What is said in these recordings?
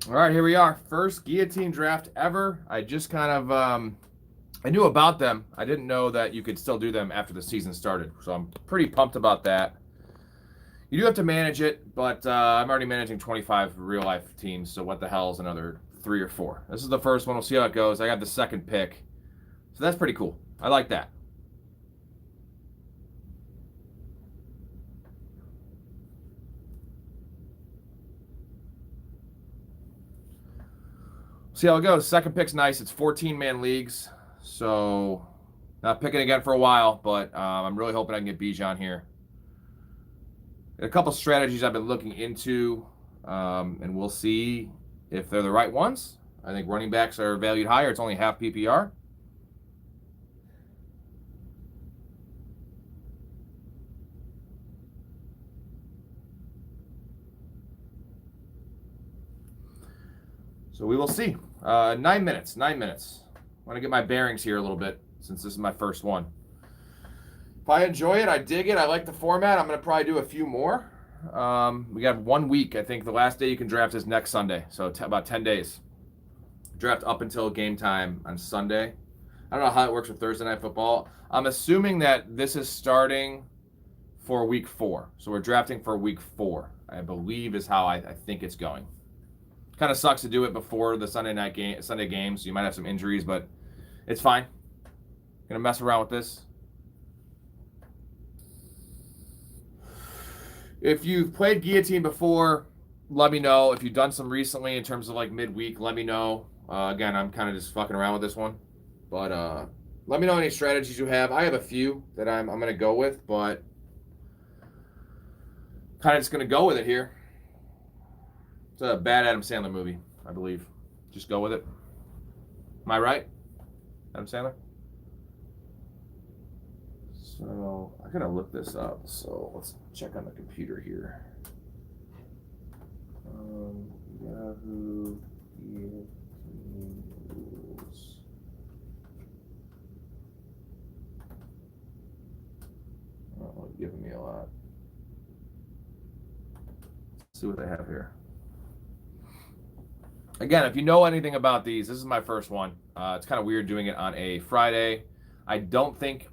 All right, here we are. First guillotine draft ever. I just kind of, I knew about them. I didn't know that you could still do them after the season started. So I'm pretty pumped about that. You do have to manage it, but I'm already managing 25 real life teams. So what the hell is another 3 or 4? This is the first one. We'll see how it goes. I got the second pick. So that's pretty cool. I like that. See how it goes. Second pick's nice. It's 14-man leagues. So not picking again for a while, but I'm really hoping I can get Bijan here. A couple strategies I've been looking into, and we'll see if they're the right ones. I think running backs are valued higher. It's only half PPR. So we will see. 9 minutes. 9 minutes. I want to get my bearings here a little bit since this is my first one. If I enjoy it, I dig it, I like the format, I'm going to probably do a few more. We got 1 week. I think the last day you can draft is next Sunday, so about 10 days. Draft up until game time on Sunday. I don't know how it works with Thursday Night Football. I'm assuming that this is starting for week 4. So we're drafting for week 4, I believe is how I think it's going. Kind of sucks to do it before the Sunday games. So you might have some injuries, but it's fine. Gonna mess around with this. If you've played guillotine before, let me know. If you've done some recently in terms of like midweek, let me know. Again, I'm kind of just fucking around with this one, but let me know any strategies you have. I have a few that I'm gonna go with, but kind of just gonna go with it here. It's a bad Adam Sandler movie, I believe. Just go with it. Am I right, Adam Sandler? So I gotta look this up. So let's check on the computer here. Yahoo rules. Oh, it's giving me a lot. Let's see what they have here. Again, if you know anything about these, this is my first one. It's kind of weird doing it on a Friday. I don't think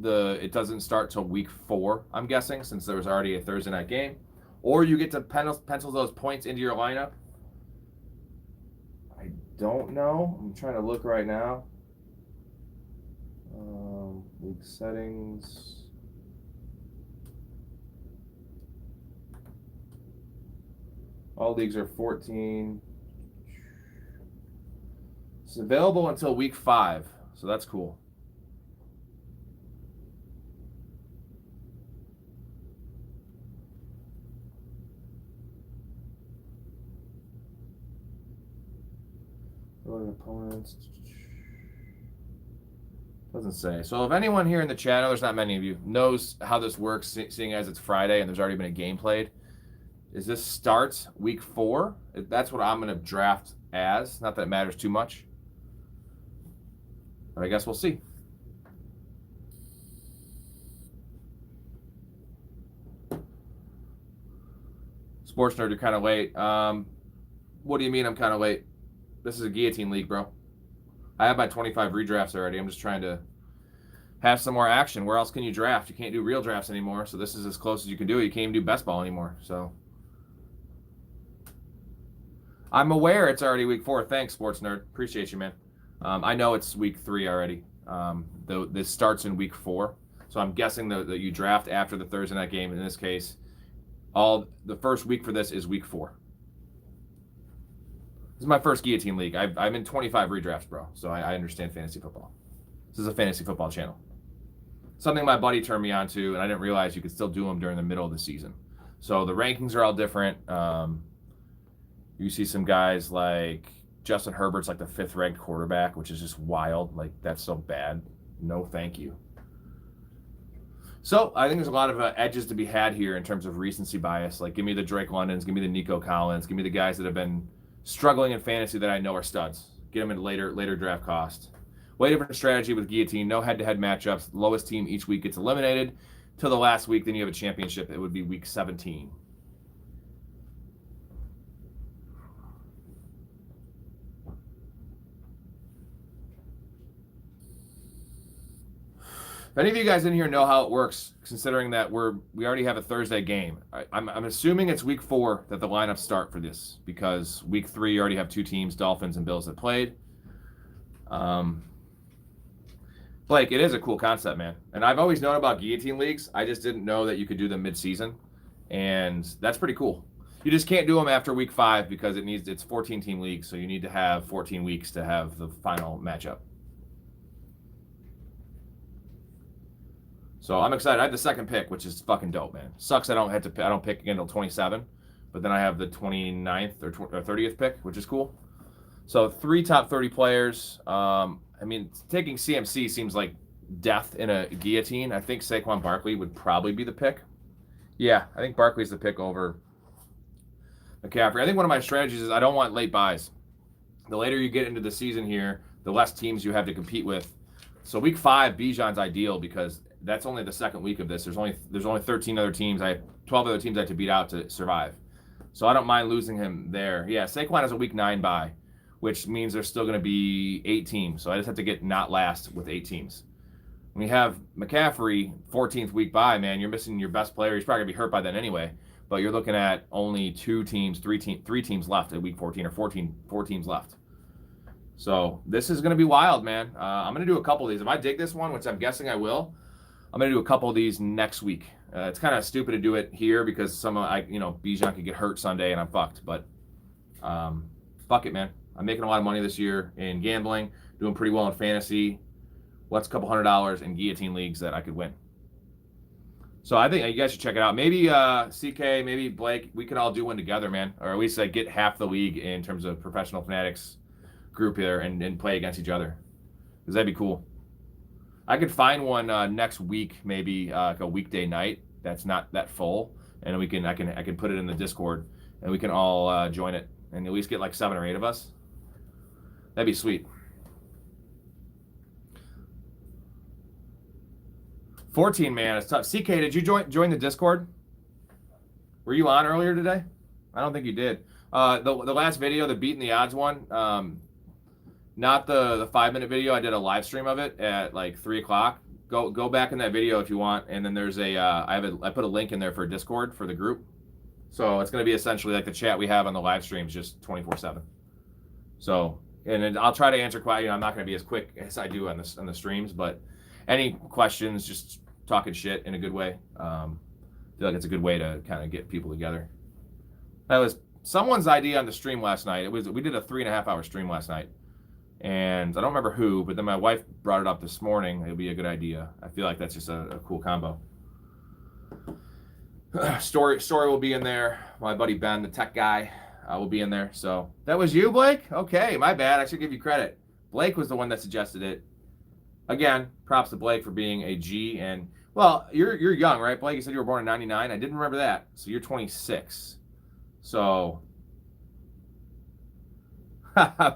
it doesn't start till week 4, I'm guessing, since there was already a Thursday night game. Or you get to pencil those points into your lineup. I don't know. I'm trying to look right now. League settings. All leagues are 14. It's available until week 5, so that's cool. Opponents. Doesn't say. So if anyone here in the chat, I know there's not many of you, knows how this works, seeing as it's Friday and there's already been a game played, is this starts week 4? That's what I'm going to draft as. Not that it matters too much. But I guess we'll see. Sports Nerd, you're kind of late. What do you mean I'm kind of late? This is a guillotine league, bro. I have my 25 redrafts already. I'm just trying to have some more action. Where else can you draft? You can't do real drafts anymore, so this is as close as you can do it. You can't even do best ball anymore, so. I'm aware it's already week 4. Thanks, Sports Nerd. Appreciate you, man. I know it's week 3 already. Though this starts in week 4, so I'm guessing that you draft after the Thursday night game. In this case, the first week for this is week 4. This is my first guillotine league. I'm in 25 redrafts, bro. So I understand fantasy football. This is a fantasy football channel. Something my buddy turned me on to, and I didn't realize you could still do them during the middle of the season. So the rankings are all different. You see some guys like Justin Herbert's like the 5th ranked quarterback, which is just wild. Like, that's so bad. No, thank you. So I think there's a lot of edges to be had here in terms of recency bias. Like, give me the Drake Londons, give me the Nico Collins, give me the guys that have been struggling in fantasy that I know are studs. Get them at later draft cost. Way different strategy with Guillotine. No head-to-head matchups. Lowest team each week gets eliminated. Till the last week, then you have a championship. It would be week 17. If any of you guys in here know how it works, considering that we already have a Thursday game, I'm assuming it's week 4 that the lineups start for this, because week 3 you already have 2 teams, Dolphins and Bills, that played. Blake, it is a cool concept, man. And I've always known about guillotine leagues. I just didn't know that you could do them mid-season, and that's pretty cool. You just can't do them after week 5 because it's 14-team league, so you need to have 14 weeks to have the final matchup. So I'm excited. I have the 2nd pick, which is fucking dope, man. Sucks I don't pick again until 27, but then I have the 29th or 30th pick, which is cool. So 3 top 30 players. I mean, taking CMC seems like death in a guillotine. I think Saquon Barkley would probably be the pick. Yeah, I think Barkley's the pick over McCaffrey. I think one of my strategies is I don't want late buys. The later you get into the season here, the less teams you have to compete with. So week 5, Bijan's ideal because that's only the 2nd week of this. There's only 13 other teams. I have 12 other teams I have to beat out to survive. So I don't mind losing him there. Yeah, Saquon has a week 9 bye, which means there's still going to be 8 teams. So I just have to get not last with 8 teams. When you have McCaffrey, 14th week bye, man, you're missing your best player. He's probably going to be hurt by then anyway. But you're looking at only 3 teams left at week 14, or 4 teams left. So this is going to be wild, man. I'm going to do a couple of these. If I dig this one, which I'm guessing I will, I'm going to do a couple of these next week. It's kind of stupid to do it here because Bijan could get hurt Sunday and I'm fucked. But fuck it, man. I'm making a lot of money this year in gambling, doing pretty well in fantasy. What's a couple $100 in guillotine leagues that I could win? So I think you guys should check it out. Maybe CK, maybe Blake, we could all do one together, man. Or at least get half the league in terms of Professional Fanatics group here and play against each other. Because that'd be cool. I could find one next week, maybe like a weekday night that's not that full, and I can put it in the Discord, and we can all join it, and at least get like 7 or 8 of us. That'd be sweet. 14 man, it's tough. CK, did you join the Discord? Were you on earlier today? I don't think you did. The last video, the beating the odds one. Not the 5-minute video. I did a live stream of it at like 3 o'clock. Go back in that video if you want. And then there's I put a link in there for Discord for the group. So it's going to be essentially like the chat we have on the live streams, just 24/7. So, and I'll try to answer questions. I'm not going to be as quick as I do on the streams, but any questions, just talking shit in a good way. I feel like it's a good way to kind of get people together. That was someone's idea on the stream last night. We did a 3.5-hour stream last night. And I don't remember who, but then my wife brought it up this morning. It'll be a good idea. I feel like that's just a cool combo. Story will be in there. My buddy Ben, the tech guy, will be in there. So that was you, Blake? Okay, my bad. I should give you credit. Blake was the one that suggested it. Again, props to Blake for being a G. And well, you're young, right, Blake? You said you were born in '99. I didn't remember that. So you're 26. So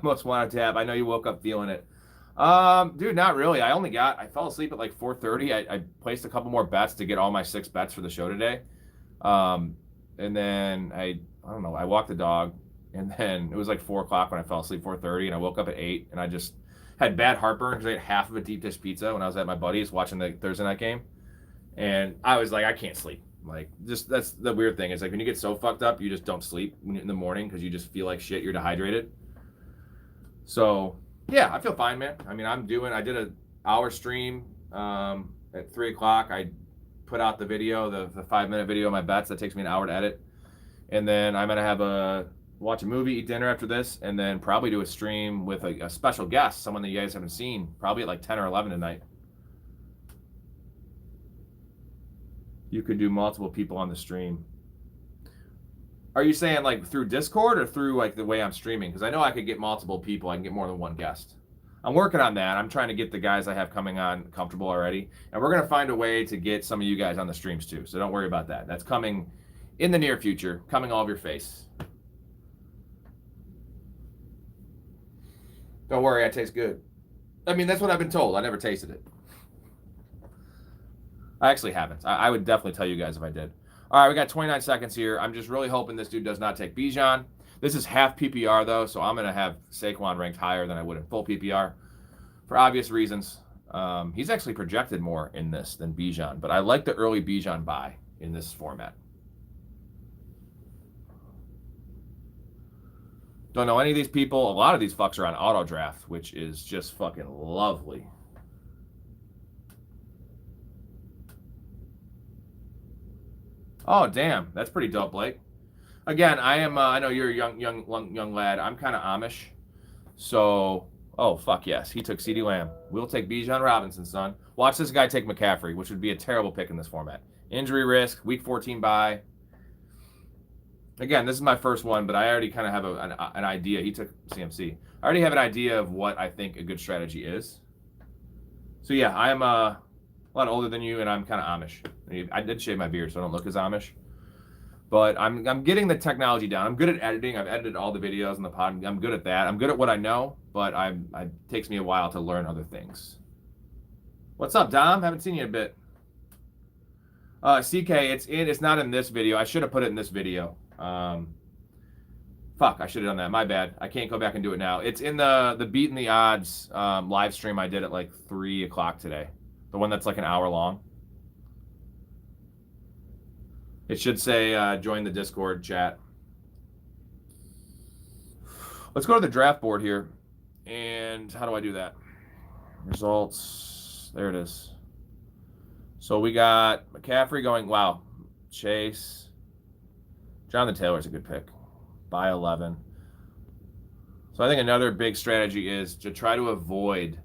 most wanted tab. I know you woke up feeling it. Dude, not really. I fell asleep at like 4:30. I placed a couple more bets to get all my 6 bets for the show today. And then I don't know, I walked the dog, and then it was like 4 o'clock when I fell asleep, 4:30, and I woke up at 8, and I just had bad heartburn because I ate half of a deep dish pizza when I was at my buddy's watching the Thursday night game. And I was like, I can't sleep. Like, just that's the weird thing. It's like when you get so fucked up, you just don't sleep in the morning because you just feel like shit. You're dehydrated. So yeah, I feel fine, man. I mean, I did an hour stream at 3 o'clock. I put out the video, the 5-minute video of my bets. That takes me an hour to edit. And then I'm gonna watch a movie, eat dinner after this, and then probably do a stream with a special guest, someone that you guys haven't seen, probably at like 10 or 11 tonight. You could do multiple people on the stream. Are you saying like through Discord or through like the way I'm streaming? Because I know I could get multiple people. I can get more than one guest. I'm working on that. I'm trying to get the guys I have coming on comfortable already. And we're going to find a way to get some of you guys on the streams too. So don't worry about that. That's coming in the near future, coming all over your face. Don't worry, I taste good. I mean, that's what I've been told. I never tasted it. I actually haven't. I would definitely tell you guys if I did. All right, we got 29 seconds here. I'm just really hoping this dude does not take Bijan. This is half PPR, though, so I'm going to have Saquon ranked higher than I would in full PPR for obvious reasons. He's actually projected more in this than Bijan, but I like the early Bijan buy in this format. Don't know any of these people. A lot of these fucks are on auto draft, which is just fucking lovely. Oh, damn. That's pretty dope, Blake. Again, I am, I know you're a young lad. I'm kind of Amish. So, oh, fuck yes. He took CeeDee Lamb. We'll take Bijan Robinson, son. Watch this guy take McCaffrey, which would be a terrible pick in this format. Injury risk, week 14 bye. Again, this is my first one, but I already kind of have an idea. He took CMC. I already have an idea of what I think a good strategy is. So, yeah, I am a lot older than you, and I'm kind of Amish. I did shave my beard, so I don't look as Amish. But I'm getting the technology down. I'm good at editing. I've edited all the videos in the pod. I'm good at that. I'm good at what I know, but it takes me a while to learn other things. What's up, Dom? Haven't seen you in a bit. CK, it's not in this video. I should have put it in this video. Fuck, I should have done that. My bad. I can't go back and do it now. It's in the Beating the Odds live stream I did at like 3 o'clock today. The one that's like an hour long. It should say join the Discord chat. Let's go to the draft board here. And how do I do that? Results. There it is. So we got McCaffrey going. Wow. Chase. Jonathan Taylor's a good pick. By 11. So I think another big strategy is to try to avoid.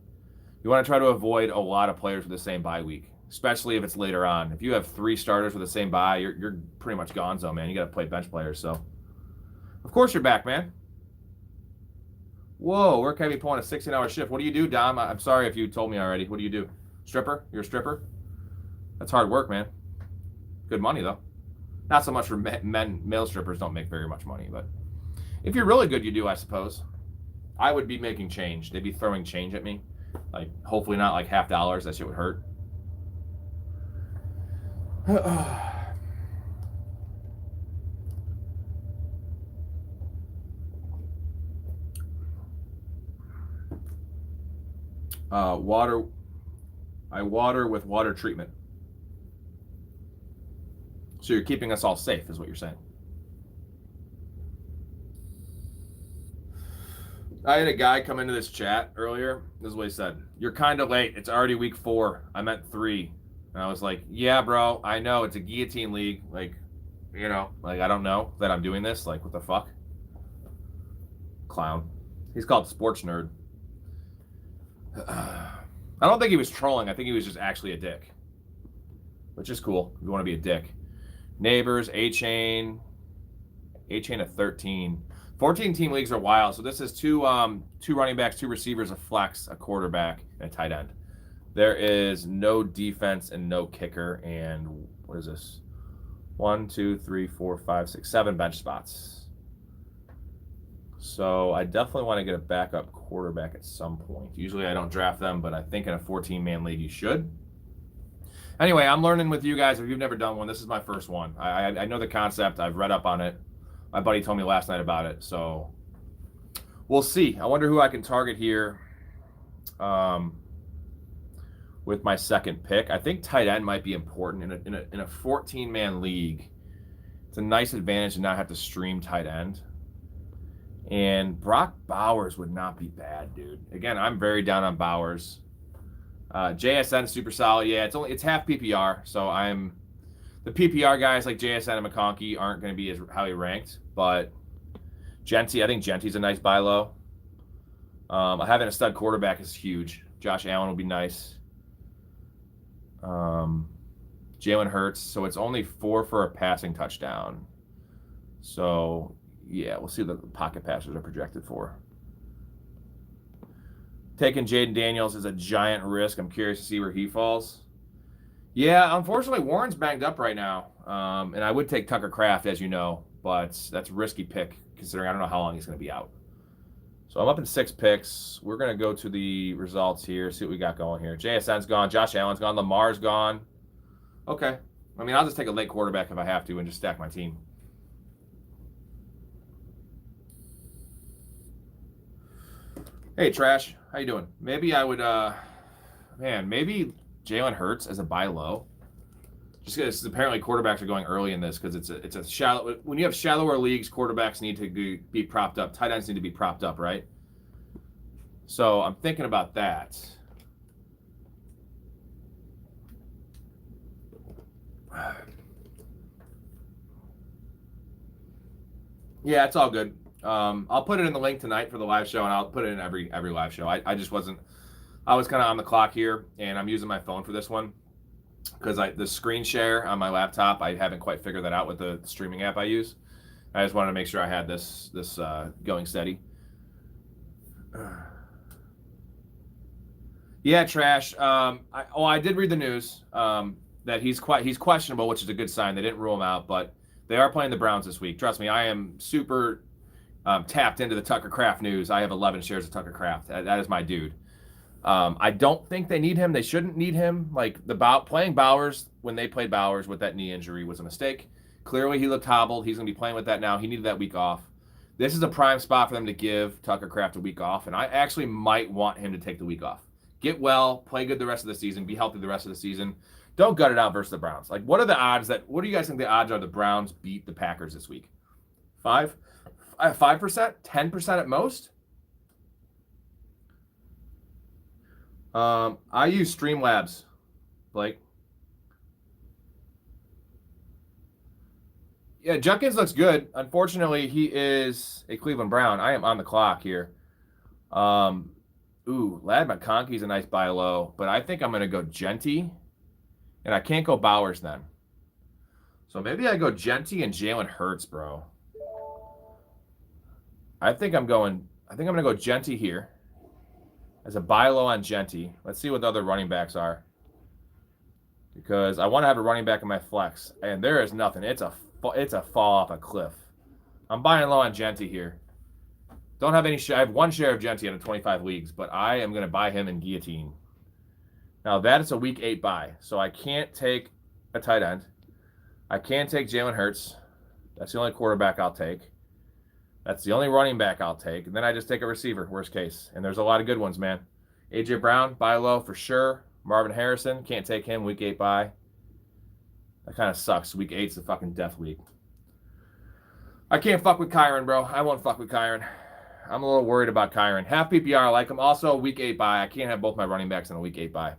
You want to try to avoid a lot of players with the same bye week, especially if it's later on. If you have 3 starters with the same bye, you're pretty much gonzo, man. You got to play bench players. So, of course you're back, man. Whoa, where can I be pulling a 16-hour shift? What do you do, Dom? I'm sorry if you told me already. What do you do? Stripper? You're a stripper? That's hard work, man. Good money, though. Not so much for men. Male strippers don't make very much money, but if you're really good, you do, I suppose. I would be making change. They'd be throwing change at me. Like, hopefully not like $50. That shit would hurt. Water. I water with water treatment. So you're keeping us all safe, is what you're saying. I had a guy come into this chat earlier. This is what he said. You're kind of late. It's already week 4. I meant 3. And I was like, yeah, bro, I know. It's a guillotine league. Like, you know, like, I don't know that I'm doing this. Like, what the fuck? Clown. He's called Sports Nerd. I don't think he was trolling. I think he was just actually a dick. Which is cool. If you want to be a dick. Neighbors, A-Chain of 13. 14-team leagues are wild. So this is two running backs, 2 receivers, a flex, a quarterback, and a tight end. There is no defense and no kicker. And what is this? 1, 2, 3, 4, 5, 6, 7 bench spots. So I definitely want to get a backup quarterback at some point. Usually I don't draft them, but I think in a 14-man league you should. Anyway, I'm learning with you guys. If you've never done one, this is my first one. I know the concept. I've read up on it. My buddy told me last night about it. So we'll see. I wonder who I can target here with my second pick. I think tight end might be important in a 14-man league. It's a nice advantage to not have to stream tight end. And Brock Bowers would not be bad, dude. Again, I'm very down on Bowers. JSN super solid. Yeah, it's half PPR, so the PPR guys like JSN and McConkey aren't going to be as highly ranked, but I think Genty's a nice buy low. Having a stud quarterback is huge. Josh Allen will be nice. Jalen Hurts, so it's only 4 for a passing touchdown. So, yeah, we'll see what the pocket passers are projected for. Taking Jaden Daniels is a giant risk. I'm curious to see where he falls. Yeah, unfortunately, Warren's banged up right now. And I would take Tucker Kraft, as you know, but that's a risky pick considering I don't know how long he's going to be out. So I'm up in 6 picks. We're going to go to the results here, see what we got going here. JSN's gone. Josh Allen's gone. Lamar's gone. Okay. I mean, I'll just take a late quarterback if I have to and just stack my team. Hey, Trash. How you doing? Maybe I would, maybe Jalen Hurts as a buy low. Just because apparently quarterbacks are going early in this because it's a shallow. When you have shallower leagues, quarterbacks need to be propped up. Tight ends need to be propped up, right? So I'm thinking about that. Yeah, it's all good. I'll put it in the link tonight for the live show, and I'll put it in every live show. I just wasn't. I was kind of on the clock here, and I'm using my phone for this one because the screen share on my laptop, I haven't quite figured that out with the streaming app I use. I just wanted to make sure I had this going steady. Yeah, Trash. I did read the news that he's questionable, which is a good sign. They didn't rule him out, but they are playing the Browns this week. Trust me, I am super tapped into the Tucker Kraft news. I have 11 shares of Tucker Kraft. That is my dude. I don't think they need him. They shouldn't need him. Like playing Bowers when they played Bowers with that knee injury was a mistake. Clearly, he looked hobbled. He's going to be playing with that now. He needed that week off. This is a prime spot for them to give Tucker Kraft a week off, and I actually might want him to take the week off. Get well, play good the rest of the season, be healthy the rest of the season. Don't gut it out versus the Browns. Like, what are the odds what do you guys think the odds are the Browns beat the Packers this week? 5%? 10% at most? I use Streamlabs, Blake. Yeah, Junkins looks good. Unfortunately, he is a Cleveland Brown. I am on the clock here. Lad McConkey's a nice buy low, but I think I'm going to go Genty, and I can't go Bowers then. So maybe I go Genty and Jalen Hurts, bro. I think I'm going to go Genty here as a buy low on Genty. Let's see what the other running backs are, because I want to have a running back in my flex, and there is nothing. It's a fall off a cliff. I'm buying low on Genty here. Don't have any share. I have 1 share of Genty in 25 leagues, but I am going to buy him in Guillotine. Now, that is a week 8 buy, so I can't take a tight end. I can't take Jalen Hurts. That's the only quarterback I'll take. That's the only running back I'll take. And then I just take a receiver, worst case. And there's a lot of good ones, man. A.J. Brown, buy low for sure. Marvin Harrison, can't take him, week 8 buy. That kind of sucks. Week 8's the fucking death week. I can't fuck with Kyron, bro. I won't fuck with Kyron. I'm a little worried about Kyron. Half PPR, I like him. Also, week 8 bye. I can't have both my running backs in a week 8 bye.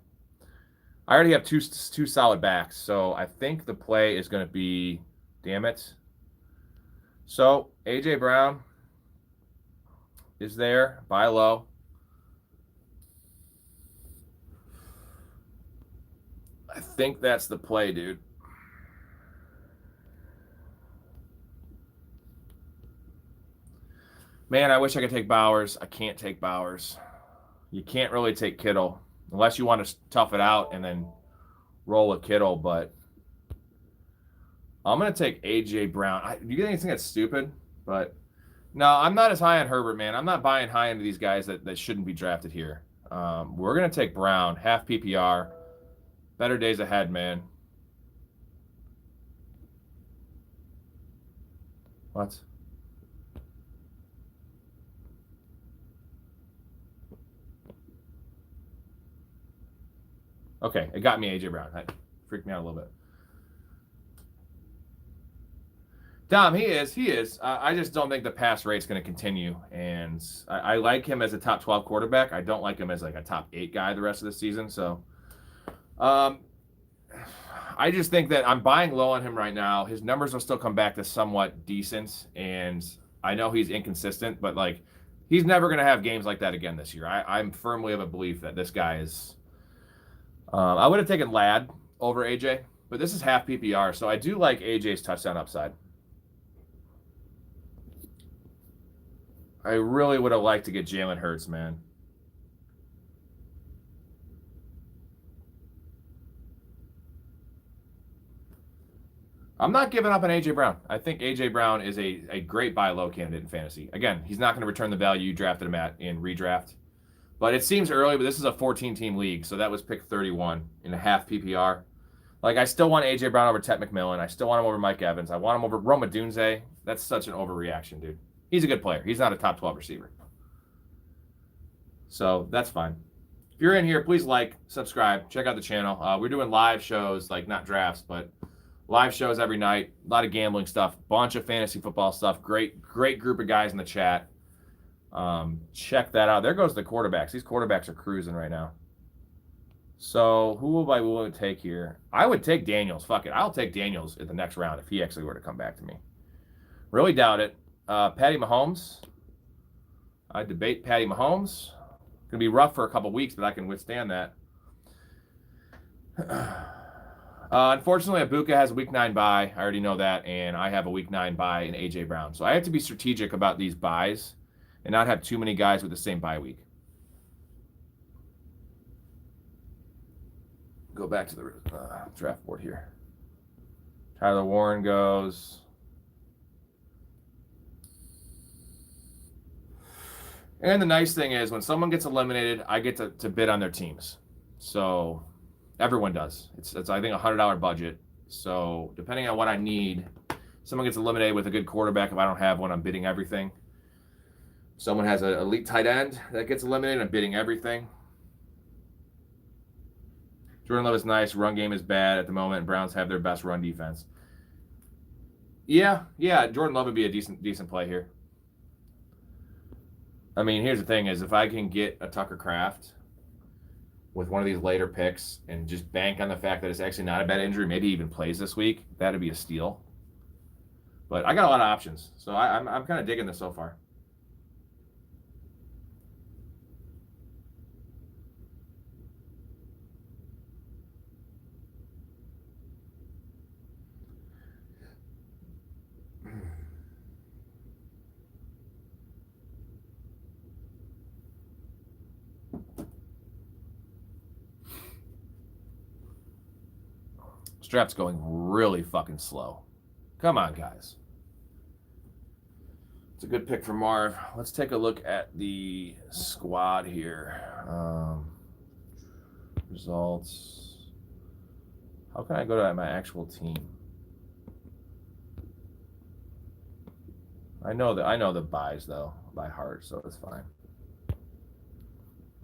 I already have two solid backs, so I think the play is going to be, damn it. So, A.J. Brown is there. Buy low. I think that's the play, dude. Man, I wish I could take Bowers. I can't take Bowers. You can't really take Kittle unless you want to tough it out and then roll with Kittle, but I'm going to take A.J. Brown. Do you think that's stupid? But no, I'm not as high on Herbert, man. I'm not buying high into these guys that shouldn't be drafted here. We're going to take Brown, half PPR. Better days ahead, man. What? Okay, it got me A.J. Brown. That freaked me out a little bit. Dom, he is. I just don't think the pass rate's going to continue, and I like him as a top 12 quarterback. I don't like him as like a top 8 guy the rest of the season. So, I just think that I'm buying low on him right now. His numbers will still come back to somewhat decent, and I know he's inconsistent, but like he's never going to have games like that again this year. I'm firmly of a belief that this guy is. I would have taken Ladd over AJ, but this is half PPR, so I do like AJ's touchdown upside. I really would have liked to get Jalen Hurts, man. I'm not giving up on A.J. Brown. I think A.J. Brown is a great buy low candidate in fantasy. Again, he's not going to return the value you drafted him at in redraft. But it seems early, but this is a 14-team league, so that was pick 31 in a half PPR. Like, I still want A.J. Brown over Ted McMillan. I still want him over Mike Evans. I want him over Roma Dunze. That's such an overreaction, dude. He's a good player. He's not a top 12 receiver. So that's fine. If you're in here, please like, subscribe, check out the channel. We're doing live shows, like not drafts, but live shows every night. A lot of gambling stuff, bunch of fantasy football stuff. Great group of guys in the chat. Check that out. There goes the quarterbacks. These quarterbacks are cruising right now. So who will I willing to take here? I would take Daniels. Fuck it. I'll take Daniels in the next round if he actually were to come back to me. Really doubt it. Patty Mahomes. I debate Patty Mahomes. Going to be rough for a couple weeks, but I can withstand that. Unfortunately, Ibuka has a week 9 bye. I already know that, and I have a week 9 bye in A.J. Brown. So I have to be strategic about these buys and not have too many guys with the same bye week. Go back to the draft board here. Tyler Warren goes. And the nice thing is when someone gets eliminated, I get to bid on their teams. So everyone does. It's I think, a $100 budget. So depending on what I need, someone gets eliminated with a good quarterback. If I don't have one, I'm bidding everything. Someone has an elite tight end that gets eliminated, I'm bidding everything. Jordan Love is nice. Run game is bad at the moment. Browns have their best run defense. Yeah. Jordan Love would be a decent play here. I mean, here's the thing is if I can get a Tucker Kraft with one of these later picks and just bank on the fact that it's actually not a bad injury, maybe even plays this week, that'd be a steal. But I got a lot of options, so I'm kind of digging this so far. Strap's going really fucking slow. Come on, guys. It's a good pick for Marv. Let's take a look at the squad here. Results. How can I go to my actual team? I know the buys though by heart, so it's fine.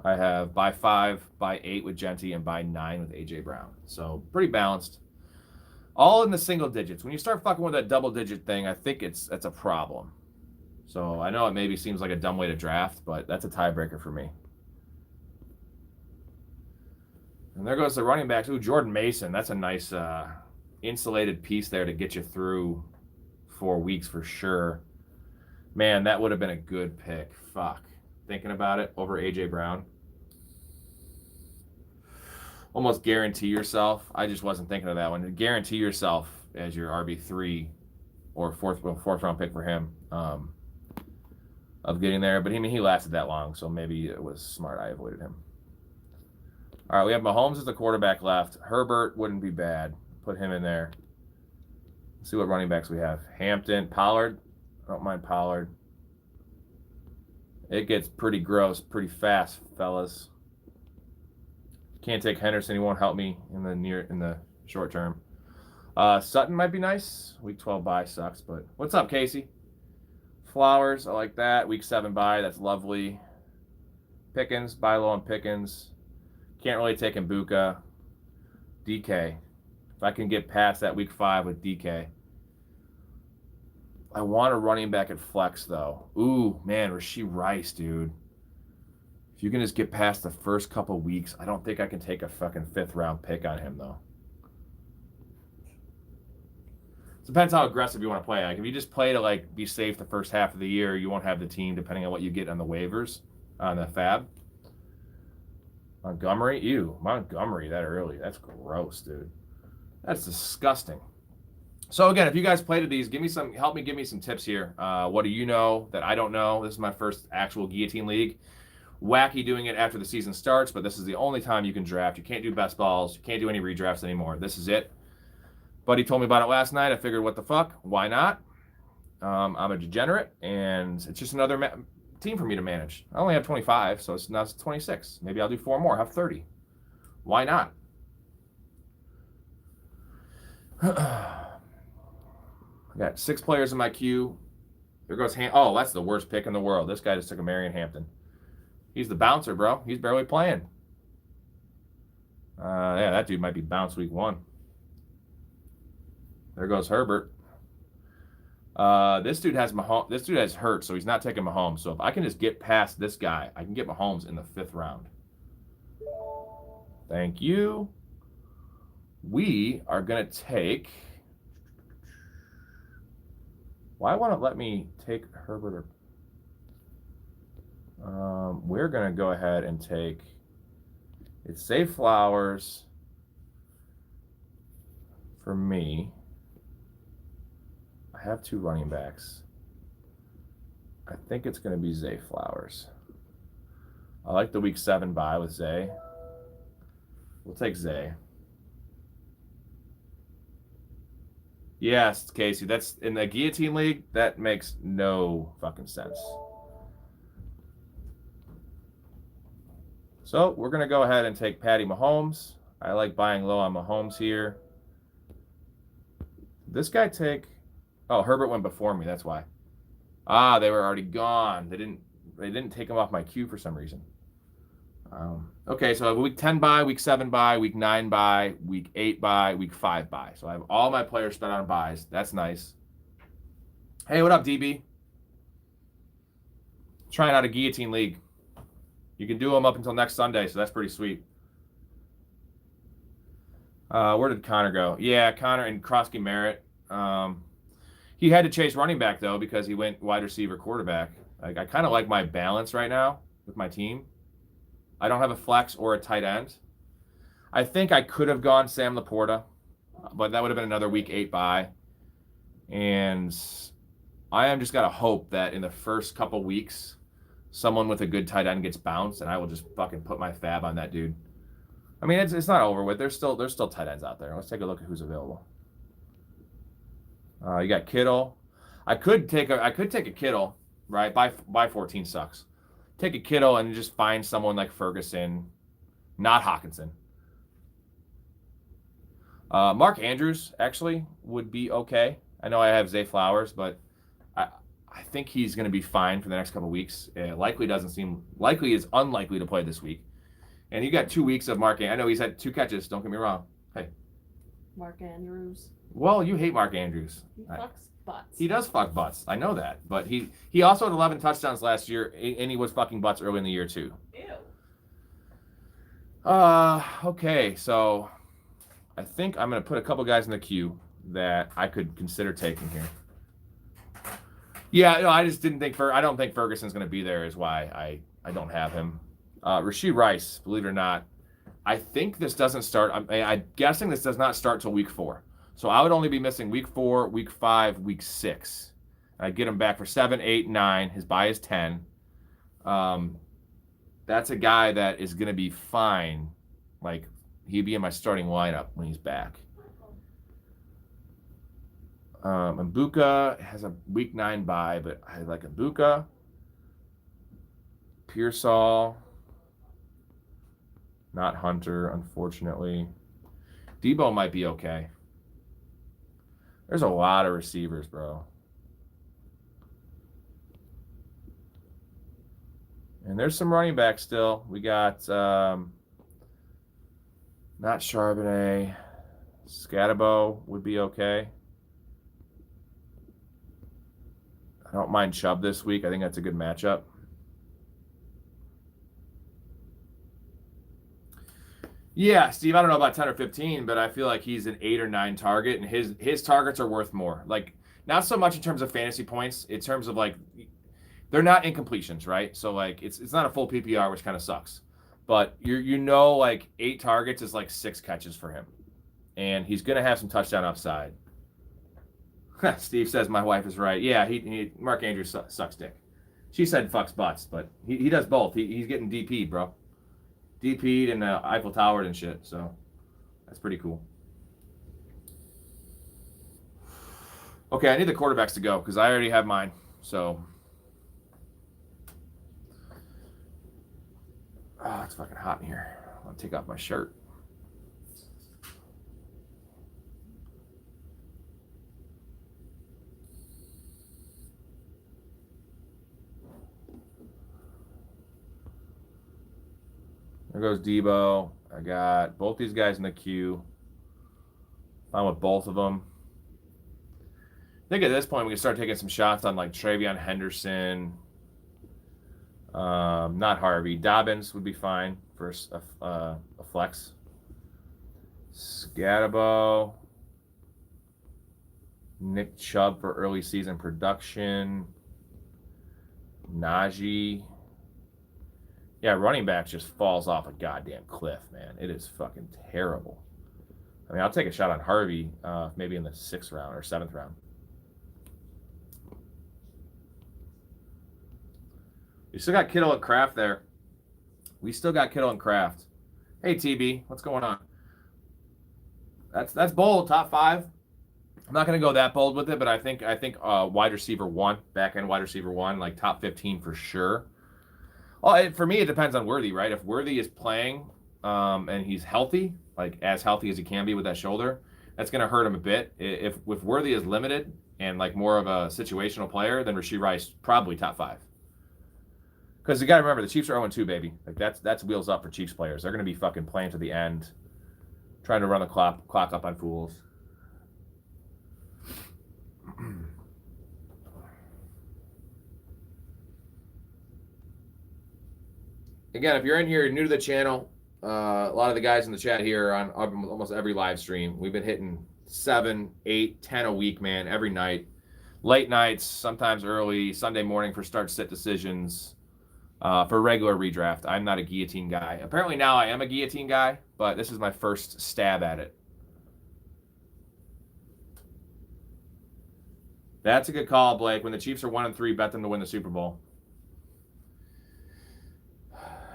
I have buy 5, buy 8 with Genty, and buy 9 with A.J. Brown. So pretty balanced. All in the single digits. When you start fucking with that double digit thing, I think that's a problem. So I know it maybe seems like a dumb way to draft, but that's a tiebreaker for me. And there goes the running backs. Ooh, Jordan Mason. That's a nice insulated piece there to get you through 4 weeks for sure. Man, that would have been a good pick. Fuck. Thinking about it, over A.J. Brown. Almost guarantee yourself. I just wasn't thinking of that one. Guarantee yourself as your RB3 or fourth round pick for him of getting there. But he lasted that long, so maybe it was smart I avoided him. All right, we have Mahomes as the quarterback left. Herbert wouldn't be bad. Put him in there. Let's see what running backs we have. Hampton, Pollard. I don't mind Pollard. It gets pretty gross pretty fast, fellas. Can't take Henderson. He won't help me in the short term. Sutton might be nice. Week 12 bye sucks, but what's up, Casey? Flowers, I like that. Week 7 bye, that's lovely. Pickens, buy low on Pickens. Can't really take Mbuka. DK. If I can get past that week 5 with DK. I want a running back at flex, though. Ooh, man, Rashee Rice, dude. If you can just get past the first couple weeks, I don't think I can take a fucking 5th round pick on him, though. Depends how aggressive you want to play. Like, if you just play to, like, be safe the first half of the year, you won't have the team, depending on what you get on the waivers, on the fab. Montgomery? Ew, Montgomery that early. That's gross, dude. That's disgusting. So again, if you guys played these, help me give me some tips here. What do you know that I don't know? This is my first actual Guillotine League. Wacky doing it after the season starts, but this is the only time you can draft. You can't do best balls. You can't do any redrafts anymore. This is it. Buddy told me about it last night. I figured, what the fuck? Why not? I'm a degenerate, and it's just another team for me to manage. I only have 25, so now it's 26. Maybe I'll do 4 more, have 30. Why not? I got 6 players in my queue. There goes Oh, that's the worst pick in the world. This guy just took a Marion Hampton. He's the bouncer, bro. He's barely playing. Yeah, that dude might be bounced week 1. There goes Herbert. This dude has Mahomes. This dude has hurt, so he's not taking Mahomes. So if I can just get past this guy, I can get Mahomes in the 5th round. Thank you. We are gonna take. Why won't it let me take Herbert? We're gonna go ahead and take. It's Zay Flowers for me. I have 2 running backs. I think it's going to be Zay Flowers. I like the week 7 bye with Zay. We'll take Zay. Yes, Casey, that's in the Guillotine League. That makes no fucking sense. So we're going to go ahead and take Patty Mahomes. I like buying low on Mahomes here. This guy take... Oh, Herbert went before me. That's why. Ah, they were already gone. They didn't take him off my queue for some reason. Okay, so I have week 10 bye, week 7 bye, week 9 bye, week 8 bye, week 5 bye. So I have all my players spent on buys. That's nice. Hey, what up, DB? Trying out a Guillotine League. You can do them up until next Sunday, so that's pretty sweet. Where did Connor go? Yeah, Connor and Krosky Merritt. He had to chase running back, though, because he went wide receiver quarterback. Like, I kind of like my balance right now with my team. I don't have a flex or a tight end. I think I could have gone Sam Laporta, but that would have been another week 8 bye. And I am just got to hope that in the first couple weeks, someone with a good tight end gets bounced, and I will just fucking put my fab on that dude. I mean, it's not over with. There's still tight ends out there. Let's take a look at who's available. You got Kittle. I could take a Kittle, right? Buy 14 sucks. Take a Kittle and just find someone like Ferguson, not Hawkinson. Mark Andrews actually would be okay. I know I have Zay Flowers, but I think he's going to be fine for the next couple of weeks. Likely is unlikely to play this week. And you got 2 weeks of Mark. I know he's had 2 catches. Don't get me wrong. Hey, Mark Andrews. Well, you hate Mark Andrews. He fucks butts. He does fuck butts. I know that. But he also had 11 touchdowns last year, and he was fucking butts early in the year, too. Ew. Okay, so I think I'm going to put a couple guys in the queue that I could consider taking here. Yeah, no, I just didn't think I don't think Ferguson's going to be there is why I don't have him. Rashee Rice, believe it or not, I think this doesn't start. I'm guessing this does not start till week 4. So I would only be missing week 4, week 5, week 6. I'd get him back for 7, 8, 9. His bye is 10. That's a guy that is going to be fine. Like, he'd be in my starting lineup when he's back. Mbuka has a week 9 bye, but I like Mbuka. Pearsall. Not Hunter, unfortunately. Debo might be okay. There's a lot of receivers, bro. And there's some running backs still. We got not Charbonnet. Scatabo would be okay. I don't mind Chubb this week. I think that's a good matchup. Yeah, Steve, I don't know about 10 or 15, but I feel like he's an 8 or 9 target, and his targets are worth more. Like, not so much in terms of fantasy points, in terms of, like, they're not incompletions, right? So, like, it's not a full PPR, which kind of sucks. But, like, 8 targets is, like, 6 catches for him. And he's going to have some touchdown upside. Steve says my wife is right. Yeah, Mark Andrews sucks dick. She said fucks butts, but he does both. He's getting DP'd, bro. DP'd and Eiffel Towered and shit, so that's pretty cool. Okay, I need the quarterbacks to go because I already have mine, so. Oh, it's fucking hot in here. I'll take off my shirt. There goes Debo. I got both these guys in the queue. Fine with both of them. I think at this point we can start taking some shots on like Travion Henderson. Not Harvey. Dobbins would be fine for a flex. Scatabo. Nick Chubb for early season production. Najee. Yeah, running back just falls off a goddamn cliff, man. It is fucking terrible. I mean, I'll take a shot on Harvey maybe in the 6th round or 7th round. We still got Kittle and Kraft there. We still got Kittle and Kraft. Hey, TB, what's going on? That's bold, top 5. I'm not going to go that bold with it, but I think wide receiver 1, back end wide receiver 1, like top 15 for sure. Well, for me, it depends on Worthy, right? If Worthy is playing and he's healthy, like as healthy as he can be with that shoulder, that's going to hurt him a bit. If Worthy is limited and like more of a situational player, then Rashee Rice probably top 5. Because you got to remember, the Chiefs are 0-2, baby. Like that's wheels up for Chiefs players. They're going to be fucking playing to the end, trying to run the clock up on fools. Again, if you're in here, you're new to the channel, a lot of the guys in the chat here are on almost every live stream. We've been hitting 7, 8, 10 a week, man, every night. Late nights, sometimes early, Sunday morning for start-sit decisions, for regular redraft. I'm not a guillotine guy. Apparently now I am a guillotine guy, but this is my first stab at it. That's a good call, Blake. When the Chiefs are 1-3, bet them to win the Super Bowl.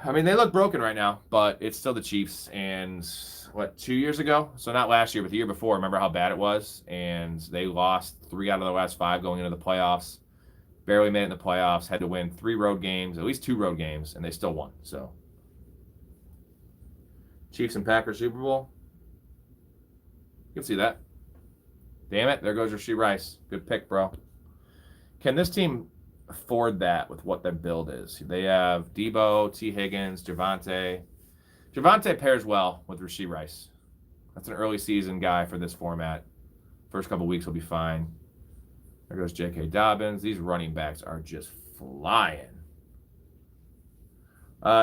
I mean, they look broken right now, but it's still the Chiefs. And what, 2 years ago? So not last year, but the year before. Remember how bad it was? And they lost 3 out of the last 5 going into the playoffs. Barely made it in the playoffs. Had to win 3 road games, at least 2 road games, and they still won. So Chiefs and Packers Super Bowl. You can see that. Damn it, there goes Rashee Rice. Good pick, bro. Can this team afford that with what their build is? They have Debo, T. Higgins, Javonte. Javonte pairs well with Rashee Rice. That's an early season guy for this format. First couple weeks will be fine. There goes J.K. Dobbins. These running backs are just flying.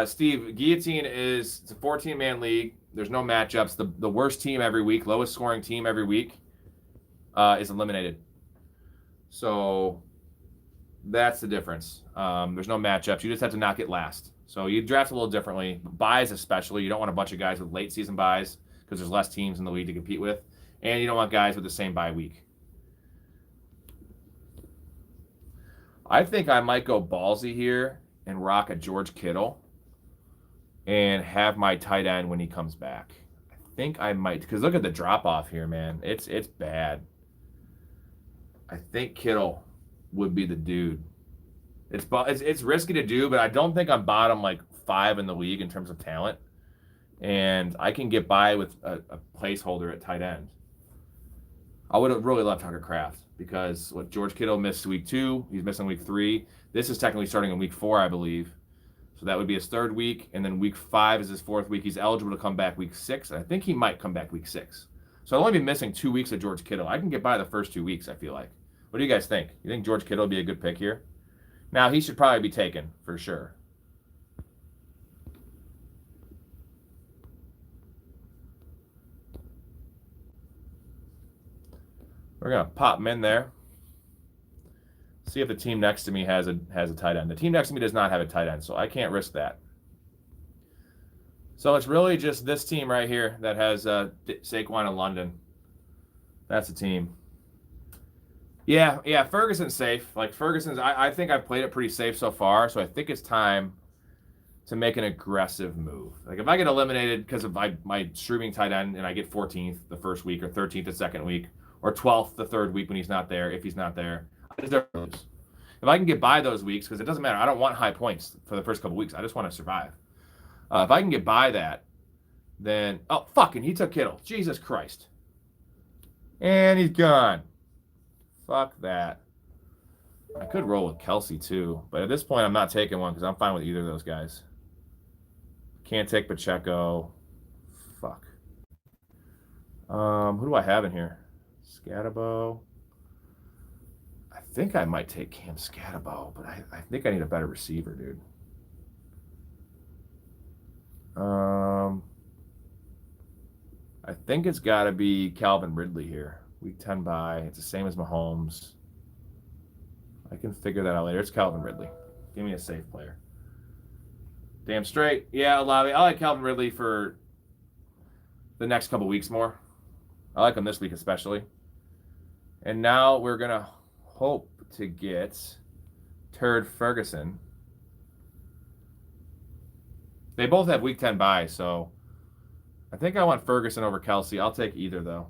Steve, Guillotine it's a 14-man league. There's no matchups. The worst team every week, lowest scoring team every week is eliminated. So that's the difference. There's no matchups. You just have to not get last. So you draft a little differently. Buys especially. You don't want a bunch of guys with late season buys because there's less teams in the league to compete with. And you don't want guys with the same bye week. I think I might go ballsy here and rock a George Kittle and have my tight end when he comes back. I think I might, because look at the drop off here, man. It's bad. I think Kittle would be the dude. It's risky to do, but I don't think I'm bottom like 5 in the league in terms of talent, and I can get by with a placeholder at tight end. I would have really loved Tucker Kraft because what George Kittle missed week 2, he's missing week 3. This is technically starting in week 4, I believe. So that would be his 3rd week, and then week 5 is his 4th week. He's eligible to come back week 6. I think he might come back week 6. So I'll only be missing 2 weeks of George Kittle. I can get by the first 2 weeks, I feel like. What do you guys think? You think George Kittle would be a good pick here? Now, he should probably be taken for sure. We're going to pop him in there. See if the team next to me has a tight end. The team next to me does not have a tight end, so I can't risk that. So it's really just this team right here that has Saquon in London. That's the team. Yeah, Ferguson's safe. Like Ferguson's, I think I've played it pretty safe so far, so I think it's time to make an aggressive move. Like if I get eliminated because of my streaming tight end and I get 14th the first week or 13th the second week or 12th the third week when he's not there, if he's not there, I deserve to lose. If I can get by those weeks, because it doesn't matter, I don't want high points for the first couple weeks. I just want to survive. If I can get by that, then fucking he took Kittle. Jesus Christ. And he's gone. Fuck that. I could roll with Kelsey too, but at this point I'm not taking one because I'm fine with either of those guys. Can't take Pacheco. Fuck. Who do I have in here? Scatabo. I think I might take Cam Scatabo, but I think I need a better receiver, dude. I think it's got to be Calvin Ridley here. Week 10 bye. It's the same as Mahomes. I can figure that out later. It's Calvin Ridley. Give me a safe player. Damn straight. Yeah, Olave. I like Calvin Ridley for the next couple weeks more. I like him this week especially. And now we're going to hope to get Turd Ferguson. They both have week 10 bye, so I think I want Ferguson over Kelsey. I'll take either, though.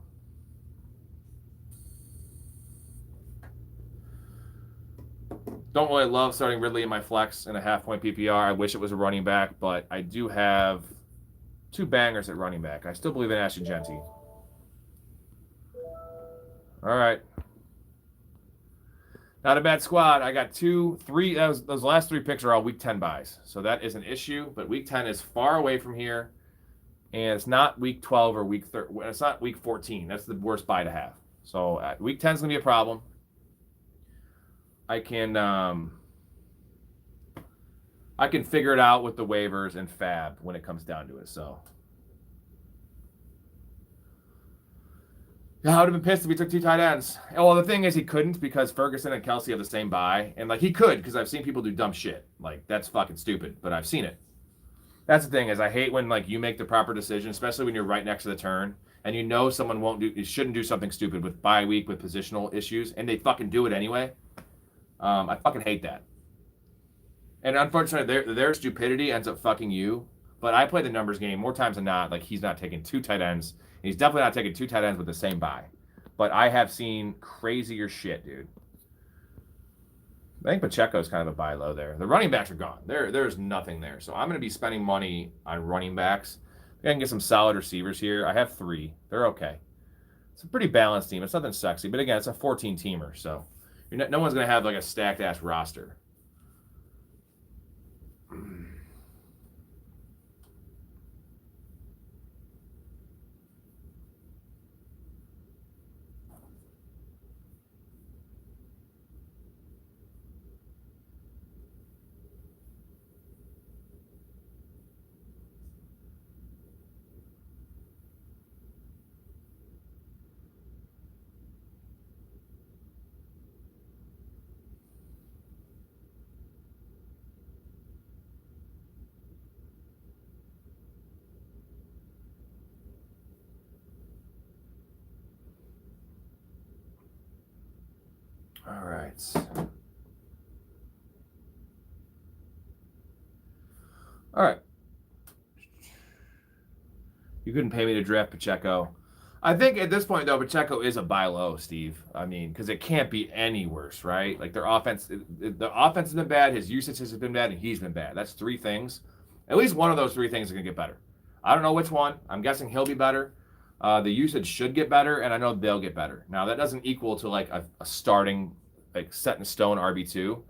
Don't really love starting Ridley in my flex in a half-point PPR. I wish it was a running back, but I do have two bangers at running back. I still believe in Ashton Genty. All right. Not a bad squad. I got three. Those last three picks are all week 10 buys. So that is an issue, but week 10 is far away from here. And it's not week 12 or week 13. It's not week 14. That's the worst buy to have. So week 10 is going to be a problem. I can figure it out with the waivers and fab when it comes down to it. So yeah, I would have been pissed if he took two tight ends. Well, the thing is he couldn't because Ferguson and Kelsey have the same buy. And like he could because I've seen people do dumb shit. Like that's fucking stupid, but I've seen it. That's the thing is I hate when like you make the proper decision, especially when you're right next to the turn and you know someone shouldn't do something stupid with bye week with positional issues and they fucking do it anyway. I fucking hate that. And unfortunately, their stupidity ends up fucking you. But I play the numbers game more times than not. Like he's not taking two tight ends. And he's definitely not taking two tight ends with the same buy. But I have seen crazier shit, dude. I think Pacheco's kind of a buy low there. The running backs are gone. There's nothing there. So I'm going to be spending money on running backs. I can get some solid receivers here. I have three. They're okay. It's a pretty balanced team. It's nothing sexy. But again, it's a 14-teamer. So no one's going to have like a stacked-ass roster. All right. All right. You couldn't pay me to draft Pacheco. I think at this point, though, Pacheco is a buy low, Steve. I mean, because it can't be any worse, right? Like their offense, the offense has been bad, his usage has been bad, and he's been bad. That's three things. At least one of those three things is going to get better. I don't know which one. I'm guessing he'll be better. The usage should get better, and I know they'll get better. Now, that doesn't equal to like a starting, like set in stone RB2,